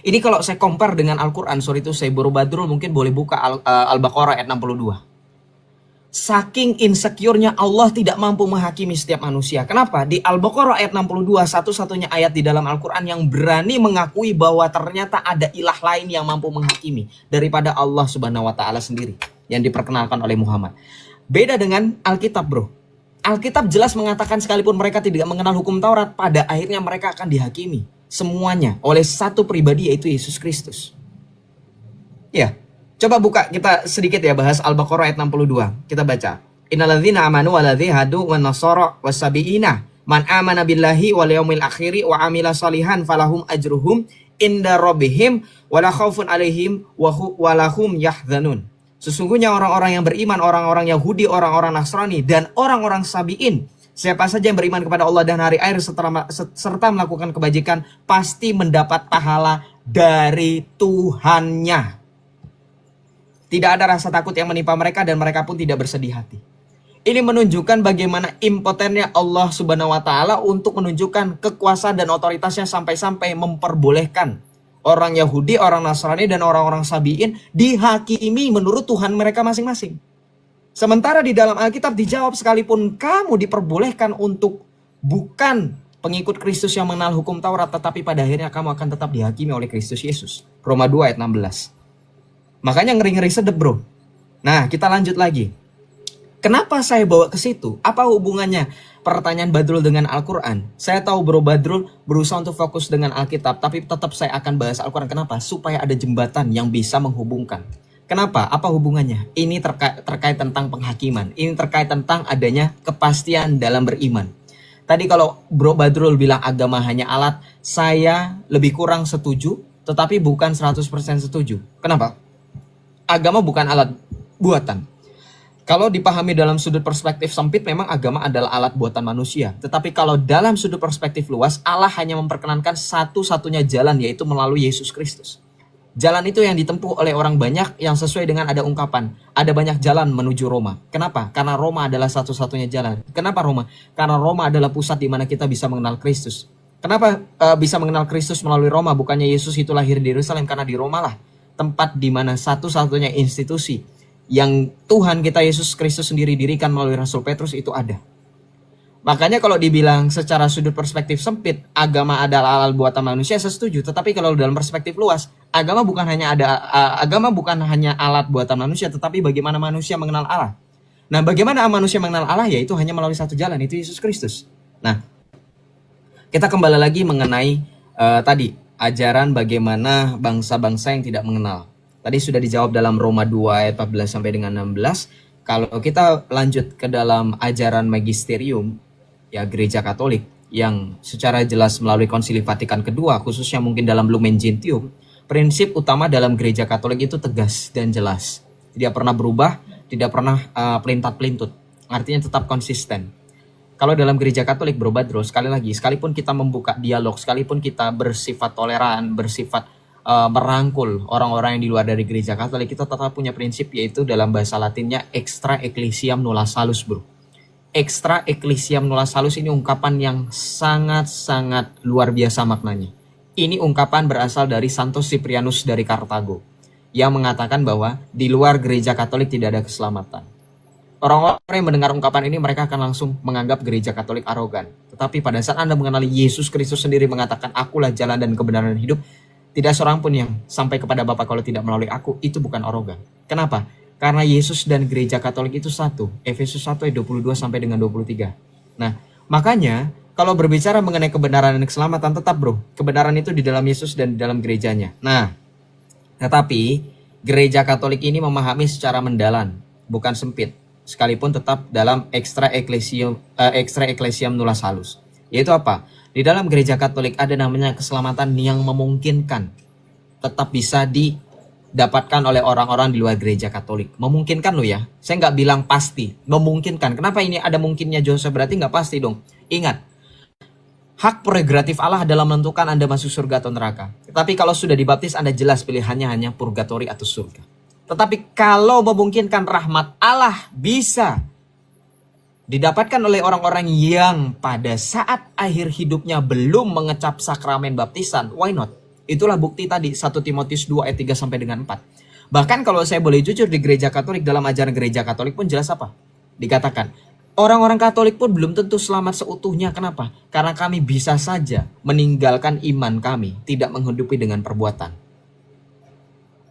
Ini kalau saya compare dengan Al-Quran, sorry itu saya Bro Badrul mungkin boleh buka Al-Baqarah ayat 62. Saking insecure-nya Allah tidak mampu menghakimi setiap manusia. Kenapa? Di Al-Baqarah ayat 62, satu-satunya ayat di dalam Al-Quran yang berani mengakui bahwa ternyata ada ilah lain yang mampu menghakimi daripada Allah Subhanahu wa Ta'ala sendiri yang diperkenalkan oleh Muhammad. Beda dengan Alkitab, bro. Alkitab jelas mengatakan sekalipun mereka tidak mengenal hukum Taurat, pada akhirnya mereka akan dihakimi semuanya oleh satu pribadi, yaitu Yesus Kristus. Ya. Coba buka kita sedikit ya bahas Al-Baqarah ayat 62. Kita baca. Innalladzina amanu waladzina hadu wan nasara wasabiina man amana billahi wal yaumil akhiri wa amila salihan falahum ajruhum inda rabbihim wala khaufun alaihim walahum yahzanun. Sesungguhnya orang-orang yang beriman, orang-orang Yahudi, orang-orang Nasrani dan orang-orang Sabiin, siapa saja yang beriman kepada Allah dan hari akhir serta melakukan kebajikan pasti mendapat pahala dari Tuhannya. Tidak ada rasa takut yang menimpa mereka dan mereka pun tidak bersedih hati. Ini menunjukkan bagaimana impotennya Allah Subhanahu wa Ta'ala untuk menunjukkan kekuasaan dan otoritasnya sampai-sampai memperbolehkan orang Yahudi, orang Nasrani dan orang-orang Sabiin dihakimi menurut Tuhan mereka masing-masing. Sementara di dalam Alkitab dijawab sekalipun kamu diperbolehkan untuk bukan pengikut Kristus yang mengenal hukum Taurat, tetapi pada akhirnya kamu akan tetap dihakimi oleh Kristus Yesus. Roma 2 ayat 16. Makanya ngeri-ngeri sedep, bro. Nah, kita lanjut lagi. Kenapa saya bawa ke situ? Apa hubungannya pertanyaan Badrul dengan Al-Quran? Saya tahu Bro Badrul berusaha untuk fokus dengan Alkitab, tapi tetap saya akan bahas Al-Quran. Kenapa? Supaya ada jembatan yang bisa menghubungkan. Kenapa? Apa hubungannya? Ini terkait tentang penghakiman. Ini terkait tentang adanya kepastian dalam beriman. Tadi kalau Bro Badrul bilang agama hanya alat, saya lebih kurang setuju, tetapi bukan 100% setuju. Kenapa? Agama bukan alat buatan. Kalau dipahami dalam sudut perspektif sempit, memang agama adalah alat buatan manusia. Tetapi kalau dalam sudut perspektif luas, Allah hanya memperkenankan satu-satunya jalan, yaitu melalui Yesus Kristus. Jalan itu yang ditempuh oleh orang banyak yang sesuai dengan ada ungkapan. Ada banyak jalan menuju Roma. Kenapa? Karena Roma adalah satu-satunya jalan. Kenapa Roma? Karena Roma adalah pusat di mana kita bisa mengenal Kristus. Kenapa bisa mengenal Kristus melalui Roma? Bukannya Yesus itu lahir di Yerusalem, karena di Roma lah tempat di mana satu-satunya institusi yang Tuhan kita Yesus Kristus sendiri dirikan melalui Rasul Petrus itu ada. Makanya kalau dibilang secara sudut perspektif sempit, agama adalah alat buatan manusia, saya setuju. Tetapi kalau dalam perspektif luas, agama bukan hanya alat buatan manusia, tetapi bagaimana manusia mengenal Allah. Nah, bagaimana manusia mengenal Allah? Yaitu hanya melalui satu jalan, itu Yesus Kristus. Nah, kita kembali lagi mengenai tadi ajaran bagaimana bangsa-bangsa yang tidak mengenal. Tadi sudah dijawab dalam Roma 2 ayat 14 sampai dengan 16. Kalau kita lanjut ke dalam ajaran magisterium, ya Gereja Katolik, yang secara jelas melalui Konsili Vatikan kedua, khususnya mungkin dalam Lumen Gentium, prinsip utama dalam Gereja Katolik itu tegas dan jelas. Tidak pernah berubah, tidak pernah pelintat-pelintut. Artinya tetap konsisten. Kalau dalam Gereja Katolik, Bro Badrul, sekali lagi, sekalipun kita membuka dialog, sekalipun kita bersifat toleran, bersifat merangkul orang-orang yang di luar dari Gereja Katolik, kita tetap punya prinsip, yaitu dalam bahasa Latinnya extra ecclesiam nulla salus, bro. Extra ecclesiam nulla salus ini ungkapan yang sangat-sangat luar biasa maknanya. Ini ungkapan berasal dari Santo Cyprianus dari Kartago, yang mengatakan bahwa di luar Gereja Katolik tidak ada keselamatan. Orang-orang yang mendengar ungkapan ini, mereka akan langsung menganggap Gereja Katolik arogan. Tetapi pada saat Anda mengenali Yesus Kristus sendiri mengatakan, akulah jalan dan kebenaran dan hidup, tidak seorang pun yang sampai kepada Bapa kalau tidak melalui aku, itu bukan arogan. Kenapa? Karena Yesus dan Gereja Katolik itu satu. Efesus 1 ayat 22 sampai dengan 23. Nah, makanya kalau berbicara mengenai kebenaran dan keselamatan, tetap bro, kebenaran itu di dalam Yesus dan di dalam gerejanya. Nah, tetapi Gereja Katolik ini memahami secara mendalam, bukan sempit. Sekalipun tetap dalam extra ecclesiam nulla salus. Yaitu apa? Di dalam Gereja Katolik ada namanya keselamatan yang memungkinkan tetap bisa didapatkan oleh orang-orang di luar Gereja Katolik. Memungkinkan loh ya. Saya nggak bilang pasti. Memungkinkan. Kenapa ini ada mungkinnya Joseph? Berarti nggak pasti dong. Ingat, hak prerogatif Allah adalah menentukan Anda masuk surga atau neraka. Tetapi kalau sudah dibaptis, Anda jelas pilihannya hanya purgatori atau surga. Tetapi kalau memungkinkan rahmat Allah bisa didapatkan oleh orang-orang yang pada saat akhir hidupnya belum mengecap sakramen baptisan, why not? Itulah bukti tadi 1 Timotius 2 ayat 3 sampai dengan 4. Bahkan kalau saya boleh jujur, di gereja Katolik, dalam ajaran gereja Katolik pun jelas apa? Dikatakan, orang-orang Katolik pun belum tentu selamat seutuhnya. Kenapa? Karena kami bisa saja meninggalkan iman kami, tidak menghidupi dengan perbuatan.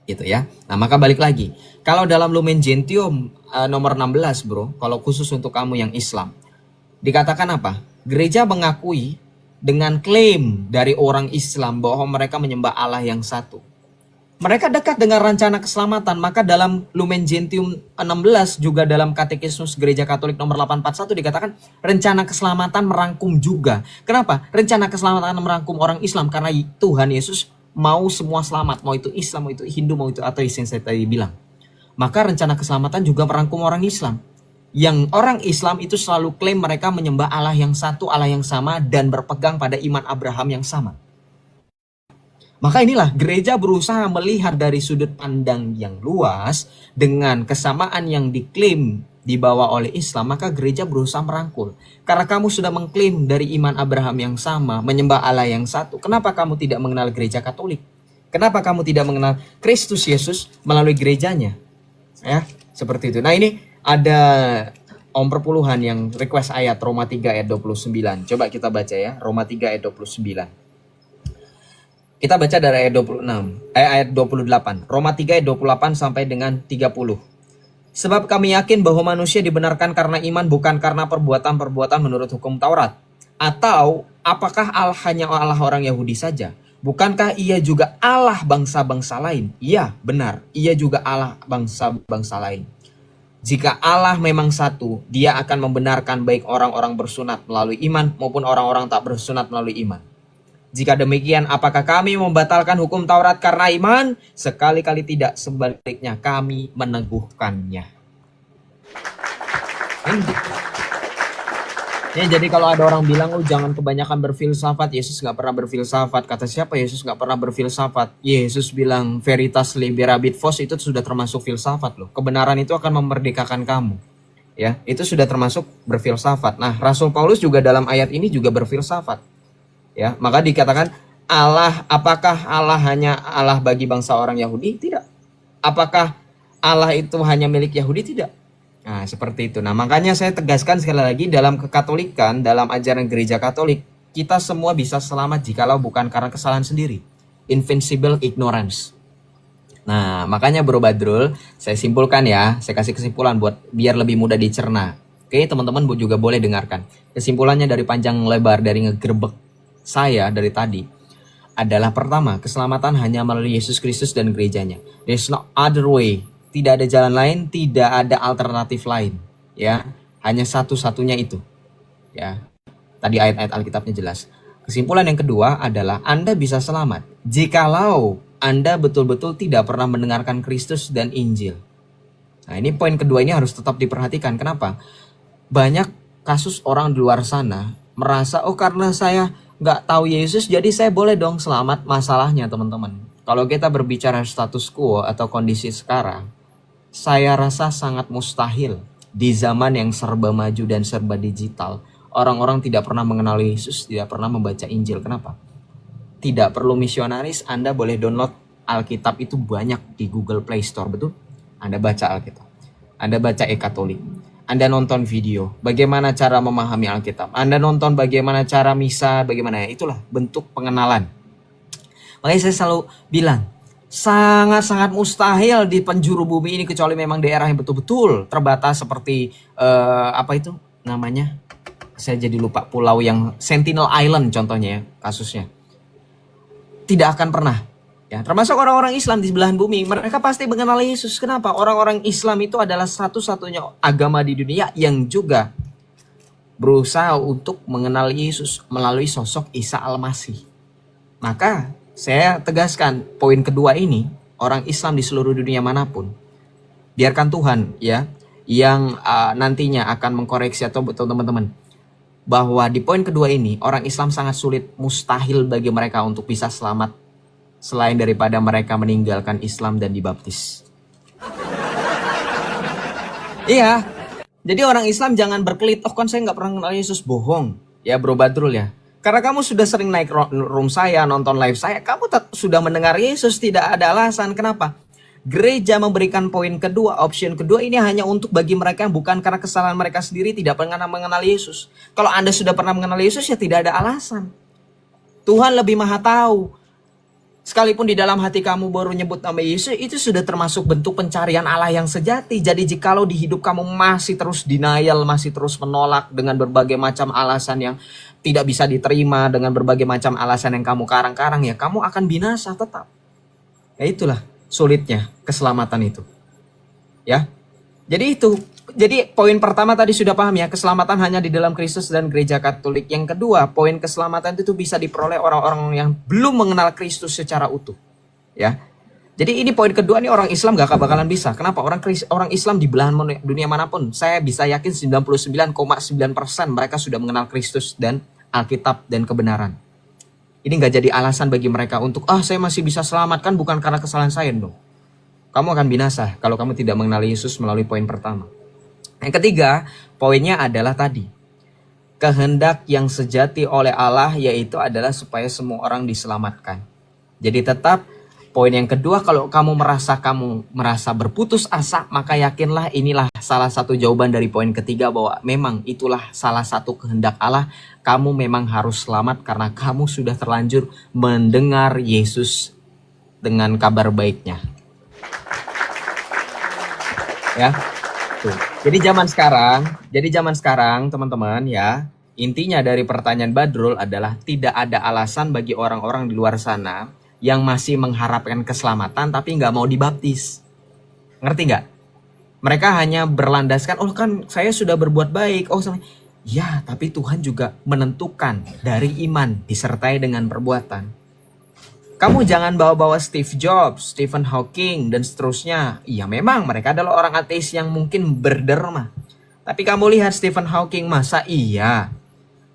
Gitu ya. Nah, maka balik lagi. Kalau dalam Lumen Gentium nomor 16, bro, kalau khusus untuk kamu yang Islam, dikatakan apa? Gereja mengakui dengan klaim dari orang Islam bahwa mereka menyembah Allah yang satu. Mereka dekat dengan rencana keselamatan. Maka dalam Lumen Gentium 16, juga dalam Katekismus Gereja Katolik nomor 841 dikatakan rencana keselamatan merangkum juga. Kenapa? Rencana keselamatan merangkum orang Islam karena Tuhan Yesus mau semua selamat, mau itu Islam, mau itu Hindu, mau itu ateis yang saya tadi bilang. Maka rencana keselamatan juga merangkum orang Islam. Yang orang Islam itu selalu klaim mereka menyembah Allah yang satu, Allah yang sama, dan berpegang pada iman Abraham yang sama. Maka inilah gereja berusaha melihat dari sudut pandang yang luas dengan kesamaan yang diklaim dibawa oleh Islam. Maka gereja berusaha merangkul. Karena kamu sudah mengklaim dari iman Abraham yang sama, menyembah Allah yang satu, kenapa kamu tidak mengenal gereja Katolik? Kenapa kamu tidak mengenal Kristus Yesus melalui gerejanya? Ya, seperti itu. Nah, ini ada Om Perpuluhan yang request ayat Roma 3 ayat 29. Coba kita baca ya, Roma 3 ayat 29. Kita baca dari ayat 26, ayat 28. Roma 3 ayat 28 sampai dengan 30. Sebab kami yakin bahwa manusia dibenarkan karena iman, bukan karena perbuatan-perbuatan menurut hukum Taurat. Atau apakah Allah hanya Allah orang Yahudi saja? Bukankah ia juga Allah bangsa-bangsa lain? Iya, benar. Ia juga Allah bangsa-bangsa lain. Jika Allah memang satu, Dia akan membenarkan baik orang-orang bersunat melalui iman maupun orang-orang tak bersunat melalui iman. Jika demikian, apakah kami membatalkan hukum Taurat karena iman? Sekali-kali tidak, sebaliknya kami meneguhkannya. Ya, jadi kalau ada orang bilang, oh jangan kebanyakan berfilsafat, Yesus gak pernah berfilsafat. Kata siapa Yesus gak pernah berfilsafat? Yesus bilang veritas liberabit vos, itu sudah termasuk filsafat loh. Kebenaran itu akan memerdekakan kamu. Ya, itu sudah termasuk berfilsafat. Nah, Rasul Paulus juga dalam ayat ini juga berfilsafat. Ya, maka dikatakan Allah, apakah Allah hanya Allah bagi bangsa orang Yahudi? Tidak. Apakah Allah itu hanya milik Yahudi? Tidak. Nah, seperti itu. Nah, makanya saya tegaskan sekali lagi, dalam kekatolikan, dalam ajaran gereja Katolik, kita semua bisa selamat jikalau bukan karena kesalahan sendiri. Invincible ignorance. Nah, makanya Bro Badrul, saya simpulkan ya, saya kasih kesimpulan buat biar lebih mudah dicerna. Oke, teman-teman juga boleh dengarkan. Kesimpulannya dari panjang lebar, dari ngegerbek saya dari tadi adalah, pertama, keselamatan hanya melalui Yesus Kristus dan gerejanya. There's no other way. Tidak ada jalan lain, tidak ada alternatif lain. Ya, hanya satu-satunya itu. Ya, tadi ayat-ayat Alkitabnya jelas. Kesimpulan yang kedua adalah Anda bisa selamat jikalau Anda betul-betul tidak pernah mendengarkan Kristus dan Injil. Nah, ini poin kedua, ini harus tetap diperhatikan. Kenapa? Banyak kasus orang di luar sana merasa, oh karena saya nggak tahu Yesus, jadi saya boleh dong selamat. Masalahnya teman-teman, kalau kita berbicara status quo atau kondisi sekarang, saya rasa sangat mustahil di zaman yang serba maju dan serba digital. Orang-orang tidak pernah mengenal Yesus, tidak pernah membaca Injil. Kenapa? Tidak perlu misionaris, Anda boleh download Alkitab itu banyak di Google Play Store, betul? Anda baca Alkitab, Anda baca e-Katolik, Anda nonton video bagaimana cara memahami Alkitab, Anda nonton bagaimana cara misa, bagaimana ya, itulah bentuk pengenalan. Makanya saya selalu bilang, sangat-sangat mustahil di penjuru bumi ini, kecuali memang daerah yang betul-betul terbatas seperti apa itu namanya? Saya jadi lupa, pulau yang Sentinel Island contohnya ya, kasusnya. Tidak akan pernah. Ya, termasuk orang-orang Islam di belahan bumi, mereka pasti mengenal Yesus. Kenapa? Orang-orang Islam itu adalah satu-satunya agama di dunia yang juga berusaha untuk mengenal Yesus melalui sosok Isa Al-Masih. Maka saya tegaskan poin kedua ini, orang Islam di seluruh dunia manapun, biarkan Tuhan ya yang nantinya akan mengkoreksi, atau betul teman-teman, bahwa di poin kedua ini orang Islam sangat sulit, mustahil bagi mereka untuk bisa selamat selain daripada mereka meninggalkan Islam dan dibaptis. Iya, jadi orang Islam jangan berkelit, oh kan saya nggak pernah kenal Yesus, bohong ya Bro Badrul ya. Karena kamu sudah sering naik room saya, nonton live saya, kamu sudah mendengar Yesus, tidak ada alasan. Kenapa? Gereja memberikan poin kedua, option kedua ini hanya untuk bagi mereka yang bukan karena kesalahan mereka sendiri tidak pernah mengenal Yesus. Kalau Anda sudah pernah mengenal Yesus ya tidak ada alasan. Tuhan lebih maha tahu. Sekalipun di dalam hati kamu baru nyebut nama Yesus, itu sudah termasuk bentuk pencarian Allah yang sejati. Jadi jikalau di hidup kamu masih terus denial, masih terus menolak dengan berbagai macam alasan yang tidak bisa diterima, dengan berbagai macam alasan yang kamu karang-karang, ya kamu akan binasa tetap. Ya itulah sulitnya keselamatan itu. Ya. Jadi poin pertama tadi sudah paham ya, keselamatan hanya di dalam Kristus dan gereja Katolik. Yang kedua, poin keselamatan itu bisa diperoleh orang-orang yang belum mengenal Kristus secara utuh. Ya. Jadi ini poin kedua nih, orang Islam gak bakalan bisa. Kenapa? Orang Islam di belahan dunia manapun, saya bisa yakin 99,9% mereka sudah mengenal Kristus dan Alkitab dan kebenaran. Ini gak jadi alasan bagi mereka untuk, saya masih bisa selamatkan bukan karena kesalahan saya dong. Kamu akan binasa kalau kamu tidak mengenal Yesus melalui poin pertama. Yang ketiga, poinnya adalah tadi. Kehendak yang sejati oleh Allah yaitu adalah supaya semua orang diselamatkan. Jadi tetap poin yang kedua, kalau kamu merasa berputus asa, maka yakinlah inilah salah satu jawaban dari poin ketiga, bahwa memang itulah salah satu kehendak Allah. Kamu memang harus selamat karena kamu sudah terlanjur mendengar Yesus dengan kabar baiknya. Ya. Tuh. Jadi zaman sekarang teman-teman ya, intinya dari pertanyaan Badrul adalah tidak ada alasan bagi orang-orang di luar sana yang masih mengharapkan keselamatan tapi nggak mau dibaptis. Ngerti nggak? Mereka hanya berlandaskan, kan saya sudah berbuat baik. Ya, tapi Tuhan juga menentukan dari iman disertai dengan perbuatan. Kamu jangan bawa-bawa Steve Jobs, Stephen Hawking, dan seterusnya. Iya memang mereka adalah orang ateis yang mungkin berderma. Tapi kamu lihat Stephen Hawking, masa iya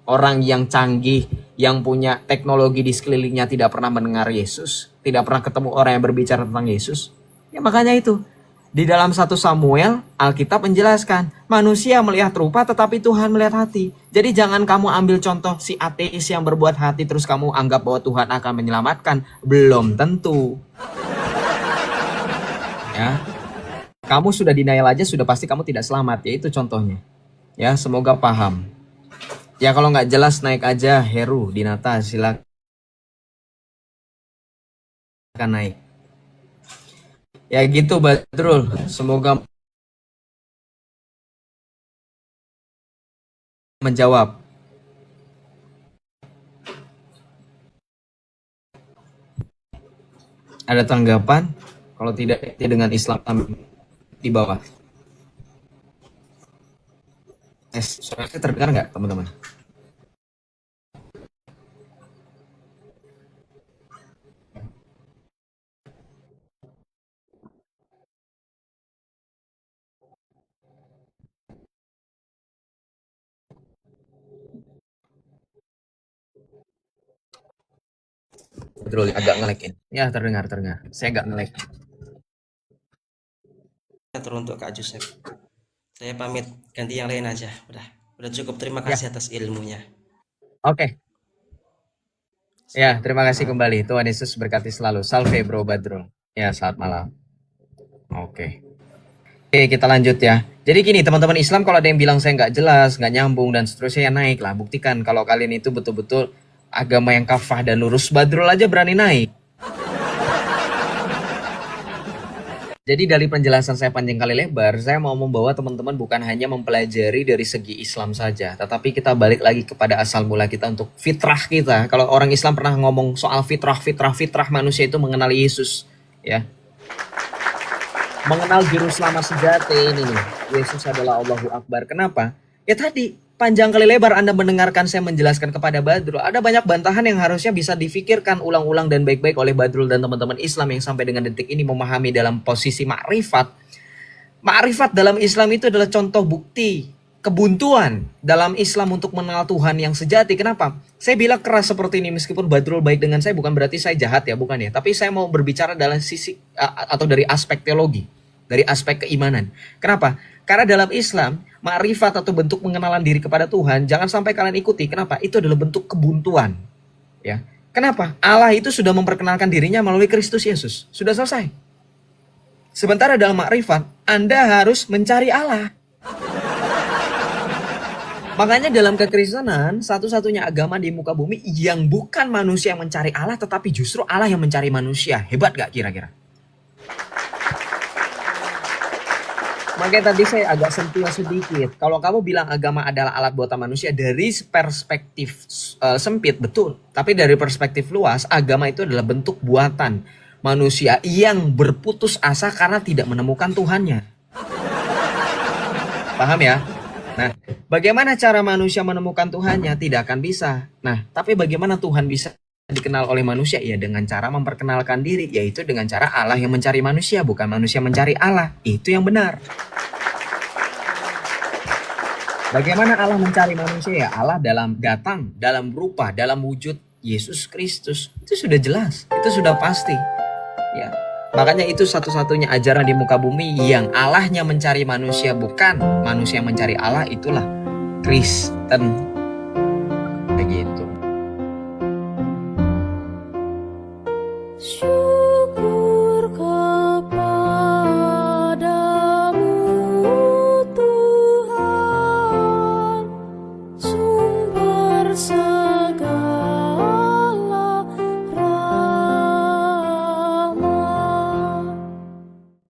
orang yang canggih, yang punya teknologi di sekelilingnya tidak pernah mendengar Yesus? Tidak pernah ketemu orang yang berbicara tentang Yesus? Ya makanya itu. Di dalam 1 Samuel, Alkitab menjelaskan, manusia melihat rupa tetapi Tuhan melihat hati. Jadi jangan kamu ambil contoh si ateis yang berbuat hati terus kamu anggap bahwa Tuhan akan menyelamatkan. Belum tentu. Ya. Kamu sudah denial aja sudah pasti kamu tidak selamat. Ya itu contohnya. Ya, semoga paham. Ya kalau nggak jelas naik aja Heru Dinata, silakan naik. Ya gitu Badrul, semoga menjawab. Ada tanggapan? Kalau tidak dengan Islam di bawah. Suaranya terdengar nggak teman-teman? Betul, agak ngelekin. Ya terdengar. Saya agak ngelek. Teruntuk Kak Joseph. Saya pamit, ganti yang lain aja. Udah cukup. Terima kasih atas ilmunya. Oke. Ya, terima kasih kembali. Tuhan Yesus berkati selalu. Salve Bro Badrul. Ya, selamat malam. Oke, kita lanjut ya. Jadi gini teman-teman Islam, kalau ada yang bilang saya nggak jelas, nggak nyambung dan seterusnya, ya naik lah. Buktikan kalau kalian itu betul-betul agama yang kafah dan lurus. Badrul aja berani naik. Jadi dari penjelasan saya panjang kali lebar, saya mau membawa teman-teman bukan hanya mempelajari dari segi Islam saja, tetapi kita balik lagi kepada asal mula kita untuk fitrah kita. Kalau orang Islam pernah ngomong soal fitrah manusia itu mengenal Yesus, ya. Mengenal juru selamat sejati ini nih. Yesus adalah Allahu Akbar. Kenapa? Ya tadi panjang kali lebar Anda mendengarkan saya menjelaskan kepada Badrul. Ada banyak bantahan yang harusnya bisa difikirkan ulang-ulang dan baik-baik oleh Badrul dan teman-teman Islam yang sampai dengan detik ini memahami dalam posisi ma'rifat. Ma'rifat dalam Islam itu adalah contoh bukti kebuntuan dalam Islam untuk mengenal Tuhan yang sejati. Kenapa? Saya bilang keras seperti ini meskipun Badrul baik dengan saya bukan berarti saya jahat ya, bukan ya. Tapi saya mau berbicara dalam sisi atau dari aspek teologi. dari aspek keimanan. Kenapa? Karena dalam Islam, makrifat atau bentuk pengenalan diri kepada Tuhan jangan sampai kalian ikuti. Kenapa? Itu adalah bentuk kebuntuan. Ya. Kenapa? Allah itu sudah memperkenalkan dirinya melalui Kristus Yesus. Sudah selesai. Sementara dalam makrifat, Anda harus mencari Allah. Makanya dalam kekristenan, satu-satunya agama di muka bumi yang bukan manusia yang mencari Allah, tetapi justru Allah yang mencari manusia. Hebat gak kira-kira? Makanya tadi saya agak sentuh sedikit. Kalau kamu bilang agama adalah alat buatan manusia dari perspektif sempit, betul. Tapi dari perspektif luas, agama itu adalah bentuk buatan manusia yang berputus asa karena tidak menemukan Tuhannya. Paham ya? Nah, bagaimana cara manusia menemukan Tuhannya? Tidak akan bisa. Nah, tapi bagaimana Tuhan bisa dikenal oleh manusia? Ya dengan cara memperkenalkan diri, yaitu dengan cara Allah yang mencari manusia, bukan manusia mencari Allah. Itu yang benar. Bagaimana Allah mencari manusia? Ya Allah datang dalam rupa, dalam wujud Yesus Kristus. Itu sudah jelas, itu sudah pasti. Ya. Makanya itu satu-satunya ajaran di muka bumi yang Allahnya mencari manusia, bukan manusia mencari Allah, itulah Kristen.